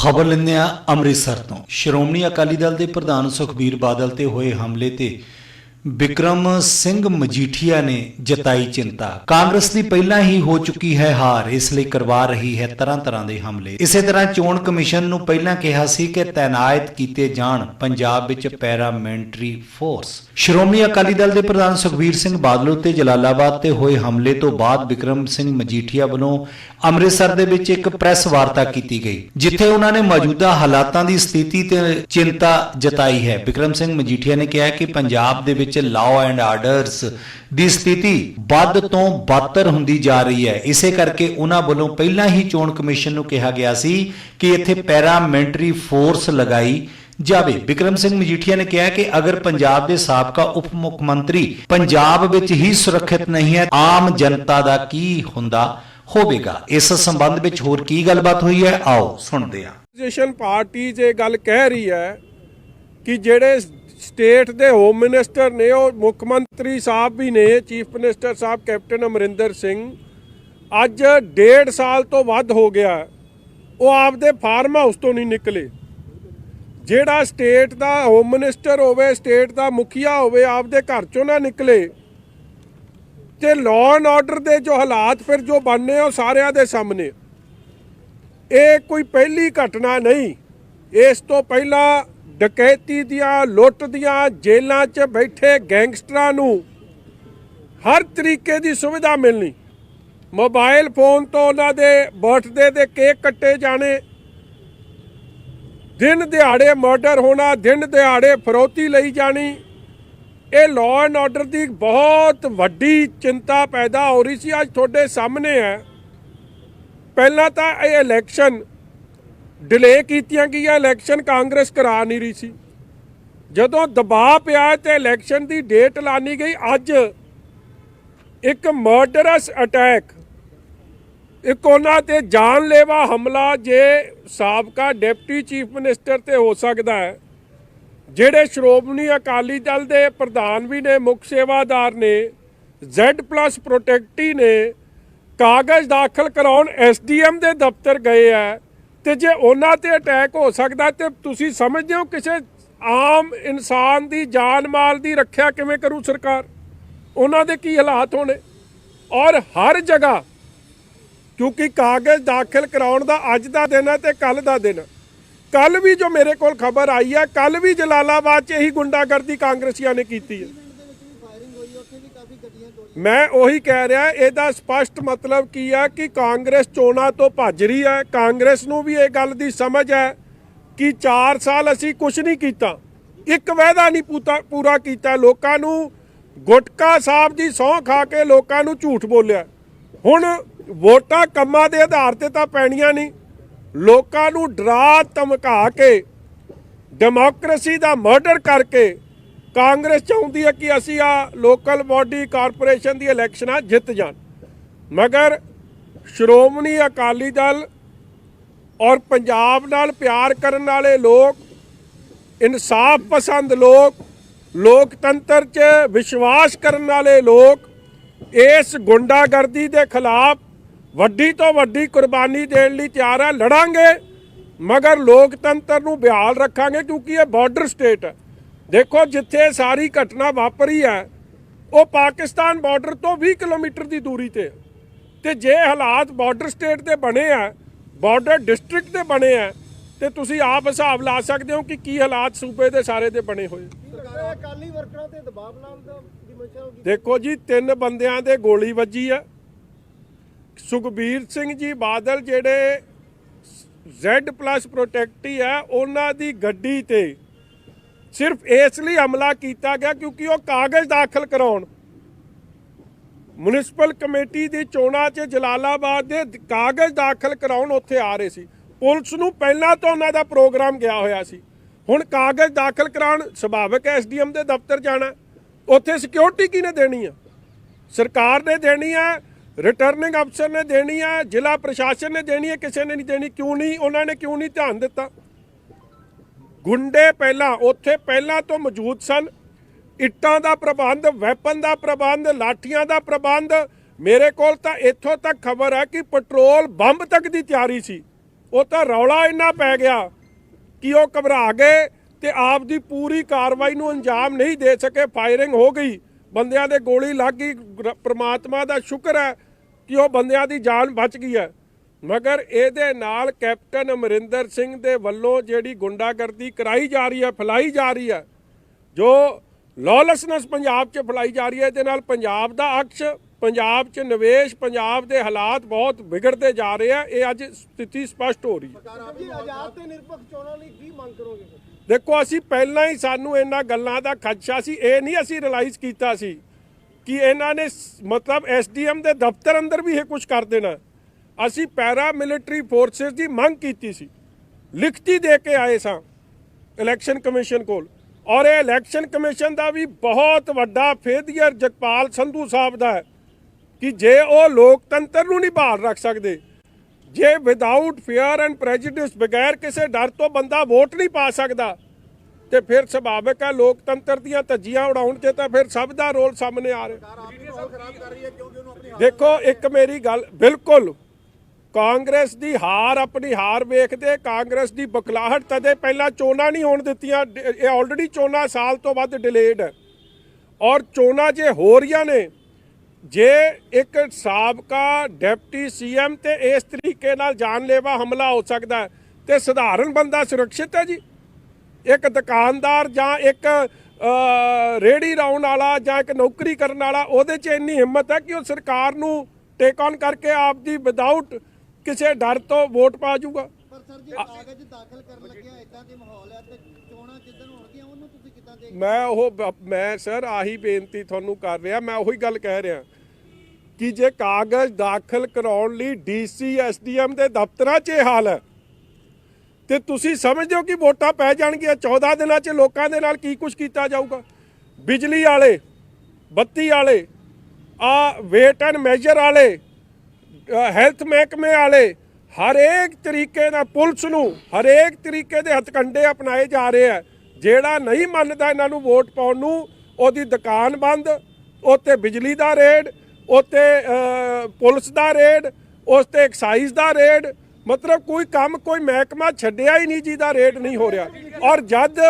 खबर लेंदे आ ਅੰਮ੍ਰਿਤਸਰ ਤੋਂ। ਸ਼੍ਰੋਮਣੀ ਅਕਾਲੀ ਦਲ ਦੇ ਪ੍ਰਧਾਨ ਸੁਖਬੀਰ ਬਾਦਲ ਤੇ ਹੋਏ ਹਮਲੇ ਤੇ बिक्रम सिंह मजीठिया ने जताई चिंता। कांग्रेस की पहला ही हो चुकी है हार, इसलिए करवा रही है तरह तरह के हमले। इसे तरह चोण कमीशन नूं पहला कहा सी कि तैनात किए जाण पंजाब विच पैरामिलिटरी फोर्स। श्रोमणी अकाली दल के प्रधान सुखबीर सिंह बादल उत्ते जलालाबाद ते होए हमले तो बाद बिक्रम सिंह मजीठिया वालों अमृतसर दे विच एक प्रेस वार्ता की गई, जिथे उन्होंने मौजूदा हालातां दी स्थिति ते चिंता जताई है। बिक्रम सिंह मजीठिया ने कहा कि पंजाब दे विच लॉ एंड आर्डरस ਦੀ ਸਥਿਤੀ ਵੱਧ ਤੋਂ ਬਦਤਰ ਹੁੰਦੀ ਜਾ ਰਹੀ ਹੈ। ਇਸੇ ਕਰਕੇ ਉਹਨਾਂ ਵੱਲੋਂ ਪਹਿਲਾਂ ਹੀ ਚੋਣ ਕਮਿਸ਼ਨ ਨੂੰ ਕਿਹਾ ਗਿਆ ਸੀ ਕਿ ਇੱਥੇ ਪੈਰਾਮਿਲਟਰੀ ਫੋਰਸ ਲਗਾਈ ਜਾਵੇ। ਬਿਕਰਮ ਸਿੰਘ ਮਜੀਠੀਆ ਨੇ ਕਿਹਾ ਕਿ ਅਗਰ ਪੰਜਾਬ ਦੇ ਸਾਬਕਾ ਉਪ ਮੁੱਖ ਮੰਤਰੀ ਪੰਜਾਬ ਵਿੱਚ ਹੀ ਸੁਰੱਖਿਅਤ ਨਹੀਂ ਹੈ, ਆਮ ਜਨਤਾ ਦਾ ਕੀ ਹੁੰਦਾ ਹੋਵੇਗਾ। ਇਸ ਸੰਬੰਧ ਵਿੱਚ ਹੋਰ ਕੀ ਗੱਲਬਾਤ ਹੋਈ ਹੈ, ਆਓ ਸੁਣਦੇ ਹਾਂ। ਆਪੋਜੀਸ਼ਨ ਪਾਰਟੀ ਜੇ ਗੱਲ ਕਹਿ ਰਹੀ ਹੈ ਕਿ ਜਿਹੜੇ स्टेट के होम मिनिस्टर ने और मुख्यमंत्री साहब भी ने, चीफ मिनिस्टर साहब कैप्टन अमरिंदर सिंह अज 1.5 साल तो वध हो गया वो आपदे फार्म हाउस तो नहीं निकले। जेड़ा स्टेट का होम मिनिस्टर होवे, स्टेट का मुखिया होवे, आपदे घर चों ना निकले ते लॉ एंड ऑर्डर के जो हालात फिर जो बनने वो सारिਆਂ ਦੇ सामने। ये कोई पहली घटना नहीं, इस तो पहला डकैती दियां लुट दियां जेलों च बैठे गैंगस्टरां नूं हर तरीके की सुविधा मिलनी, मोबाइल फोन तो उन्हां दे बर्थडे दे केक कट्टे जाने, दिन दिहाड़े मर्डर होना, दिन दिहाड़े फरौती लई जानी। ये लॉ एंड ऑर्डर की बहुत वड्डी चिंता पैदा हो रही सी। अज तुहाडे सामने है। पहला तो ये इलैक्शन डिले कीतियां गईयां, इलैक्शन कांग्रेस करा नहीं रही सी। जदों दबाव पिया तो इलैक्शन की डेट लानी गई। अज एक मर्डरस अटैक, एक उन्हां ते जानलेवा हमला जे साबका डिप्टी चीफ मिनिस्टर ते हो सकता है। जिहड़े श्रोमणी अकाली दल के प्रधान भी ने, मुख सेवादार ने, Z+ प्रोटेक्टी ने कागज़ दाखिल कराउण SDM के दफ्तर गए है तो जे उन्हां ते अटैक हो सकता तो तुसीं समझदे हो किसी आम इंसान की जान माल की रक्षा किवें करू सरकार? उन्हां दे की हालात होने। और हर जगह क्योंकि कागज़ दाखिल कराउण दा अज दा दिन है तो कल दा दिन, कल भी जो मेरे कोल खबर आई है, कल भी जलालाबाद च यही गुंडागर्दी कांग्रेसियां ने की है। मैं उही कह रहा, ਇਹਦਾ स्पष्ट मतलब की है कि कांग्रेस चोणां तो भज रही है। कांग्रेस नूं भी ਇਹ ਗੱਲ ਦੀ समझ है कि 4 साल असीं कुछ नहीं कीता, एक वायदा नहीं पूरा कीता, लोकां नूं गुटका साहब दी सौं खा के लोकां नूं झूठ बोलिया। हुण वोटां कंमां दे आधार ते तां पैणीਆਂ नहीं, लोकां नूं डरा धमका के डेमोक्रेसी दा मर्डर करके कांग्रेस चाहती है कि असी आ लोकल बॉडी कारपोरेशन दी इलैक्शनां जित जान। मगर श्रोमणी अकाली दल और पंजाब नाल प्यार करने वाले लोग, इंसाफ पसंद लोग, लोकतंत्र च विश्वास करने वाले लोग इस गुंडागर्दी के खिलाफ वड्डी तो वड्डी कुर्बानी देने लई तैयार है। लड़ांगे मगर लोकतंत्र नूं बहाल रखांगे क्योंकि ये बॉर्डर स्टेट है। देखो जिथे सारी घटना वापरी है वो पाकिस्तान बॉर्डर तो 20 किलोमीटर की दूरी ते जे हालात बॉर्डर स्टेट के बने हैं, बॉर्डर डिस्ट्रिक्ट के बने हैं, तो तुसी आप हिसाब ला सकते हो कि की हालात सूबे के सारे दे बने हुए। देखो जी 3 बंदियां दे गोली वजी है। सुखबीर सिंह जी बादल जेडे Z+ प्रोटेक्टी है, उन्हां दी गड्डी ते सिर्फ इसलिए हमला किया गया क्योंकि वो कागज़ दाखिल कराउण म्यूनिसिपल कमेटी की चोणां च जलालाबाद दे कागज़ दाखिल कराउण उत्थे आ रहे सी। पुलिस नूं पहलां तो उन्हां दा प्रोग्राम गया होया सी। हुण कागज़ दाखिल कराउण सुभाविक SDM के दफ्तर जाना, उत्थे सिक्योरिटी किहने देनी है? सरकार ने देनी है, रिटर्निंग अफसर ने देनी है, जिला प्रशासन ने देनी है, किसी ने नहीं देनी। क्यों नहीं? उन्होंने क्यों नहीं ध्यान दिता? गुंडे पहला तो मौजूद सन, ਇੱਟਾਂ ਦਾ ਪ੍ਰਬੰਧ, ਵੈਪਨ ਦਾ ਪ੍ਰਬੰਧ, ਲਾਠੀਆਂ ਦਾ ਪ੍ਰਬੰਧ। ਮੇਰੇ ਕੋਲ ਤਾਂ ਇੱਥੋਂ ਤੱਕ ਖਬਰ ਹੈ ਕਿ ਪੈਟਰੋਲ ਬੰਬ ਤੱਕ ਦੀ ਤਿਆਰੀ ਸੀ। ਉਹ ਤਾਂ ਰੌਲਾ ਇੰਨਾ ਪੈ ਗਿਆ ਕਿ ਉਹ ਘਬਰਾ ਗਏ ਤੇ ਆਪ ਦੀ ਪੂਰੀ ਕਾਰਵਾਈ ਨੂੰ ਅੰਜਾਮ ਨਹੀਂ ਦੇ ਸਕੇ। ਫਾਇਰਿੰਗ ਹੋ ਗਈ, ਬੰਦਿਆਂ ਦੇ ਗੋਲੀ ਲੱਗ ਗਈ। ਪ੍ਰਮਾਤਮਾ ਦਾ ਸ਼ੁਕਰ ਹੈ ਕਿ ਉਹ ਬੰਦਿਆਂ ਦੀ ਜਾਨ ਬਚ ਗਈ ਹੈ। ਮਗਰ ਇਹਦੇ ਨਾਲ ਕੈਪਟਨ ਅਮਰਿੰਦਰ ਸਿੰਘ ਦੇ ਵੱਲੋਂ ਜਿਹੜੀ ਗੁੰਡਾਗਰਦੀ ਕਰਾਈ ਜਾ ਰਹੀ ਹੈ, ਫੈਲਾਈ ਜਾ ਰਹੀ ਹੈ, ਜੋ ਲੌਲੈਸਨੈਸ ਪੰਜਾਬ 'ਚ ਫੈਲਾਈ ਜਾ ਰਹੀ ਹੈ, ਇਹਦੇ ਨਾਲ ਪੰਜਾਬ ਦਾ ਅਕਸ਼, ਪੰਜਾਬ 'ਚ ਨਿਵੇਸ਼, ਪੰਜਾਬ ਦੇ ਹਾਲਾਤ ਬਹੁਤ ਵਿਗੜਦੇ ਜਾ ਰਹੇ ਆ। ਇਹ ਅੱਜ ਸਥਿਤੀ ਸਪਸ਼ਟ ਹੋ ਰਹੀ ਹੈ। ਆਜ਼ਾਦ ਤੇ ਨਿਰਪੱਖ ਚੋਣਾਂ ਲਈ ਕੀ ਮੰਗ ਕਰੋਗੇ? ਦੇਖੋ, ਅਸੀਂ ਪਹਿਲਾਂ ਹੀ ਸਾਨੂੰ ਇਹਨਾਂ ਗੱਲਾਂ ਦਾ ਖਦਸ਼ਾ ਸੀ। ਇਹ ਨਹੀਂ ਅਸੀਂ ਰਿਅਲਾਈਜ਼ ਕੀਤਾ ਸੀ ਕਿ ਇਹਨਾਂ ਨੇ ਮਤਲਬ ਐਸਡੀਐਮ ਦੇ ਦਫ਼ਤਰ ਅੰਦਰ ਵੀ ਇਹ ਕੁਝ ਕਰ ਦੇਣਾ। ਅਸੀਂ ਪੈਰਾ ਮਿਲਟਰੀ ਫੋਰਸਿਸ ਦੀ ਮੰਗ ਕੀਤੀ ਸੀ, ਲਿਖਤੀ ਦੇ ਕੇ ਆਏ ਸਾਂ ਇਲੈਕਸ਼ਨ ਕਮਿਸ਼ਨ ਕੋਲ, ਔਰ ਇਹ ਇਲੈਕਸ਼ਨ ਕਮਿਸ਼ਨ ਦਾ ਵੀ ਬਹੁਤ ਵੱਡਾ ਫੇਲਿਅਰ ਜਗਪਾਲ ਸੰਧੂ ਸਾਹਿਬ ਦਾ ਹੈ ਕਿ ਜੇ ਉਹ ਲੋਕਤੰਤਰ ਨੂੰ ਨਹੀਂ ਬਹਾਲ ਰੱਖ ਸਕਦੇ, ਜੇ ਵਿਦਆਊਟ ਫੀਅਰ ਐਂਡ ਪ੍ਰੈਜੁਡਿਸ, ਬਗੈਰ ਕਿਸੇ ਡਰ ਤੋਂ ਬੰਦਾ ਵੋਟ ਨਹੀਂ ਪਾ ਸਕਦਾ, ਤੇ ਫਿਰ ਸੁਭਾਵਿਕ ਹੈ ਲੋਕਤੰਤਰ ਦੀਆਂ ਧੱਜੀਆਂ ਉਡਾਉਣ 'ਚ ਤਾਂ ਫਿਰ ਸਭ ਦਾ ਰੋਲ ਸਾਹਮਣੇ ਆ ਰਿਹਾ। ਦੇਖੋ, ਇੱਕ ਮੇਰੀ ਗੱਲ, ਬਿਲਕੁਲ ਕਾਂਗਰਸ ਦੀ ਹਾਰ, ਆਪਣੀ ਹਾਰ ਵੇਖਦੇ ਕਾਂਗਰਸ ਦੀ ਬਕਲਾਹਟ ਤਦੇ ਪਹਿਲਾਂ ਚੋਣਾਂ ਨਹੀਂ ਹੋਣ ਦਿੱਤੀਆਂ। ਇਹ ਆਲਰੇਡੀ ਚੋਣਾਂ ਸਾਲ ਤੋਂ ਵੱਧ ਡਿਲੇਡ ਹੈ, ਔਰ ਚੋਣਾਂ ਜੇ ਹੋ ਰਹੀਆਂ ਨੇ, ਜੇ ਇੱਕ ਸਾਬਕਾ ਡਿਪਟੀ ਸੀਐਮ ਤੇ ਇਸ ਤਰੀਕੇ ਨਾਲ ਜਾਨਲੇਵਾ ਹਮਲਾ ਹੋ ਸਕਦਾ ਤੇ ਸਧਾਰਨ ਬੰਦਾ ਸੁਰੱਖਿਅਤ ਹੈ ਜੀ? ਇੱਕ ਦੁਕਾਨਦਾਰ ਜਾਂ ਇੱਕ ਰੇੜੀ ਲਾਉਣ ਵਾਲਾ ਜਾਂ ਇੱਕ ਨੌਕਰੀ ਕਰਨ ਵਾਲਾ, ਉਹਦੇ 'ਚ ਇੰਨੀ ਹਿੰਮਤ ਹੈ ਕਿ ਉਹ ਸਰਕਾਰ ਨੂੰ ਟੇਕ ਔਨ ਕਰਕੇ ਆਪਦੀ ਵਿਦਆਊਟ ਕਿਸੇ ਡਰ ਤੋਂ ਵੋਟ ਪਾ ਜਾਊਗਾ? ਪਰ ਸਰ ਜੀ, ਕਾਗਜ਼ ਦਾਖਲ ਕਰਨ ਲੱਗਿਆ ਇਦਾਂ ਦੇ ਮਾਹੌਲ ਹੈ ਤੇ ਚੋਣਾਂ ਜਿੱਦਣ ਹੋਣਗੀਆਂ ਉਹਨੂੰ ਤੁਸੀਂ ਕਿੱਦਾਂ ਦੇਖਦੇ? ਮੈਂ ਸਰ ਆਹੀ ਬੇਨਤੀ ਤੁਹਾਨੂੰ ਕਰ ਰਿਹਾ, ਮੈਂ ਉਹੀ ਗੱਲ ਕਹਿ ਰਿਹਾ ਕਿ ਜੇ ਕਾਗਜ਼ ਦਾਖਲ ਕਰਾਉਣ ਲਈ ਡੀਸੀ ਐਸਡੀਐਮ ਦੇ ਦਫ਼ਤਰਾਂ 'ਚ ਇਹ ਹਾਲ ਹੈ, ਤੇ ਤੁਸੀਂ ਸਮਝਦੇ ਹੋ ਕਿ ਵੋਟਾਂ ਪੈ ਜਾਣਗੀਆਂ 14 ਦਿਨਾਂ 'ਚ? ਲੋਕਾਂ ਦੇ ਨਾਲ ਕੀ ਕੁਝ ਕੀਤਾ ਜਾਊਗਾ? ਬਿਜਲੀ ਵਾਲੇ, ਬੱਤੀ ਵਾਲੇ, ਵੇਟ ਐਂਡ ਮੈਜਰ ਵਾਲੇ, ਹੈਲਥ ਮਹਿਕਮੇ ਵਾਲੇ, ਹਰੇਕ ਤਰੀਕੇ ਨਾਲ ਪੁਲਿਸ ਨੂੰ ਹਰੇਕ ਤਰੀਕੇ ਦੇ ਹਥਕੰਡੇ ਅਪਣਾਏ ਜਾ ਰਹੇ ਆ। ਜਿਹੜਾ ਨਹੀਂ ਮੰਨਦਾ ਇਹਨਾਂ ਨੂੰ ਵੋਟ ਪਾਉਣ ਨੂੰ, ਉਹਦੀ ਦੁਕਾਨ ਬੰਦ, ਉੱਤੇ ਬਿਜਲੀ ਦਾ ਰੇਡ, ਉੱਤੇ ਪੁਲਿਸ ਦਾ ਰੇਡ, ਉਸ ਤੇ ਐਕਸਾਈਜ਼ ਦਾ ਰੇਡ, ਮਤਲਬ ਕੋਈ ਕੰਮ, ਕੋਈ ਮਹਿਕਮਾ ਛੱਡਿਆ ਹੀ ਨਹੀਂ ਜਿਹਦਾ ਰੇਡ ਨਹੀਂ ਹੋ ਰਿਹਾ। ਔਰ ਜਦ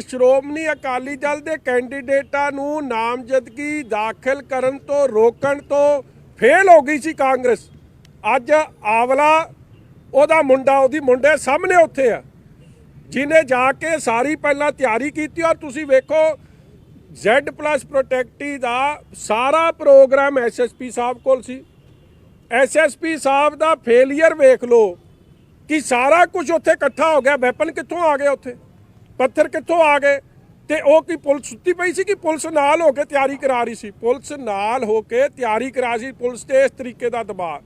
ਸ਼੍ਰੋਮਣੀ ਅਕਾਲੀ ਦਲ ਦੇ ਕੈਂਡੀਡੇਟਾਂ ਨੂੰ ਨਾਮਜ਼ਦਗੀ ਦਾਖਲ ਕਰਨ ਤੋਂ ਰੋਕਣ ਤੋਂ ਫੇਲ ਹੋ ਗਈ ਸੀ ਕਾਂਗਰਸ, ਅੱਜ ਆਵਲਾ, ਉਹਦਾ ਮੁੰਡਾ, ਉਹਦੀ ਮੁੰਡੇ ਸਾਹਮਣੇ ਉੱਥੇ ਆ, ਜਿਹਨੇ ਜਾ ਕੇ ਸਾਰੀ ਪਹਿਲਾਂ ਤਿਆਰੀ ਕੀਤੀ। ਔਰ ਤੁਸੀਂ ਵੇਖੋ Z+ ਪ੍ਰੋਟੈਕਟੀ ਦਾ ਸਾਰਾ ਪ੍ਰੋਗਰਾਮ ਐਸਐਸਪੀ ਸਾਹਿਬ ਕੋਲ ਸੀ। ਐਸਐਸਪੀ ਸਾਹਿਬ ਦਾ ਫੇਲੀਅਰ ਵੇਖ ਲਓ ਕਿ ਸਾਰਾ ਕੁਝ ਉੱਥੇ ਇਕੱਠਾ ਹੋ ਗਿਆ। ਵੈਪਨ ਕਿੱਥੋਂ ਆ ਗਏ, ਉੱਥੇ ਪੱਥਰ ਕਿੱਥੋਂ ਆ ਗਏ? ਤੇ ਉਹ ਕੀ ਪੁਲਿਸ ਸੁੱਤੀ ਪਈ ਸੀ ਕਿ ਪੁਲਿਸ ਨਾਲ ਹੋ ਕੇ ਤਿਆਰੀ ਕਰਾ ਰਹੀ ਸੀ? ਪੁਲਿਸ ਨਾਲ ਹੋ ਕੇ ਤਿਆਰੀ ਕਰਾ ਸੀ। ਪੁਲਿਸ ਤੇ ਇਸ ਤਰੀਕੇ ਦਾ ਦਬਾਅ,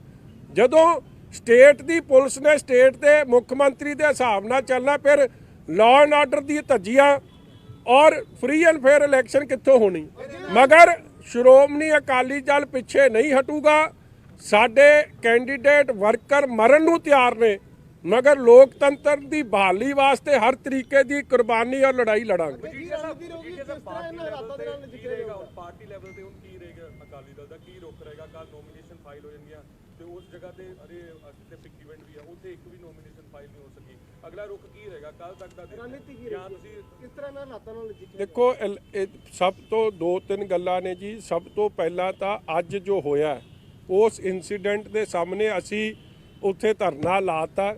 ਜਦੋਂ ਸਟੇਟ ਦੀ ਪੁਲਿਸ ਨੇ ਸਟੇਟ ਦੇ ਮੁੱਖ ਮੰਤਰੀ ਦੇ ਹਿਸਾਬ ਨਾਲ ਚੱਲਣਾ, ਫਿਰ ਲਾਅ ਐਂਡ ਆਰਡਰ ਦੀ ਧੱਜੀਆਂ ਔਰ ਫ੍ਰੀ ਐਂਡ ਫੇਅਰ ਇਲੈਕਸ਼ਨ ਕਿੱਥੋਂ ਹੋਣੀ? ਮਗਰ ਸ਼੍ਰੋਮਣੀ ਅਕਾਲੀ ਦਲ ਪਿੱਛੇ ਨਹੀਂ ਹਟੂਗਾ। ਸਾਡੇ ਕੈਂਡੀਡੇਟ ਵਰਕਰ ਮਰਨ ਨੂੰ ਤਿਆਰ ਨੇ, ਮਗਰ ਲੋਕਤੰਤਰ ਦੀ ਬਹਾਲੀ ਵਾਸਤੇ ਹਰ ਤਰੀਕੇ ਦੀ ਕੁਰਬਾਨੀ ਔਰ ਲੜਾਈ ਲੜਾਂਗੇ। ਪਾਰਟੀ ਲੈਵਲ ਤੇ ਹੁਣ ਕੀ ਰਹੇਗਾ ਅਕਾਲੀ ਦਲ ਦਾ, ਕੀ ਰੁਖ ਰਹੇਗਾ? ਕੱਲ ਨੋਮੀਨੇਸ਼ਨ ਫਾਈਲ ਹੋ ਜਾਂਦੀਆਂ ਤੇ ਉਸ ਜਗ੍ਹਾ ਤੇ ਤੇ ਪਿਕ ਇਵੈਂਟ ਵੀ ਆ, ਉੱਥੇ ਇੱਕ ਵੀ ਨੋਮੀਨੇਸ਼ਨ ਫਾਈਲ ਨਹੀਂ ਹੋ ਸਕੀ। ਅਗਲਾ ਰੁਖ ਕੀ ਰਹੇਗਾ ਕੱਲ ਤੱਕ ਦਾ? ਰਣਨੀਤੀ ਕੀ ਰਹੇਗੀ? ਕਿਸ ਤਰ੍ਹਾਂ ਨਾਲ ਹਾਲਾਤਾਂ ਨਾਲ ਨਜਿੱਠਿਆ? ਦੇਖੋ, ਸਭ ਤੋਂ 2-3 ਗੱਲਾਂ ਨੇ ਜੀ। ਸਭ ਤੋਂ ਪਹਿਲਾਂ ਤਾਂ ਅੱਜ ਜੋ ਹੋਇਆ, ਉਸ ਇਨਸੀਡੈਂਟ ਦੇ ਸਾਹਮਣੇ ਅਸੀਂ ਉੱਥੇ ਧਰਨਾ ਲਾਤਾ,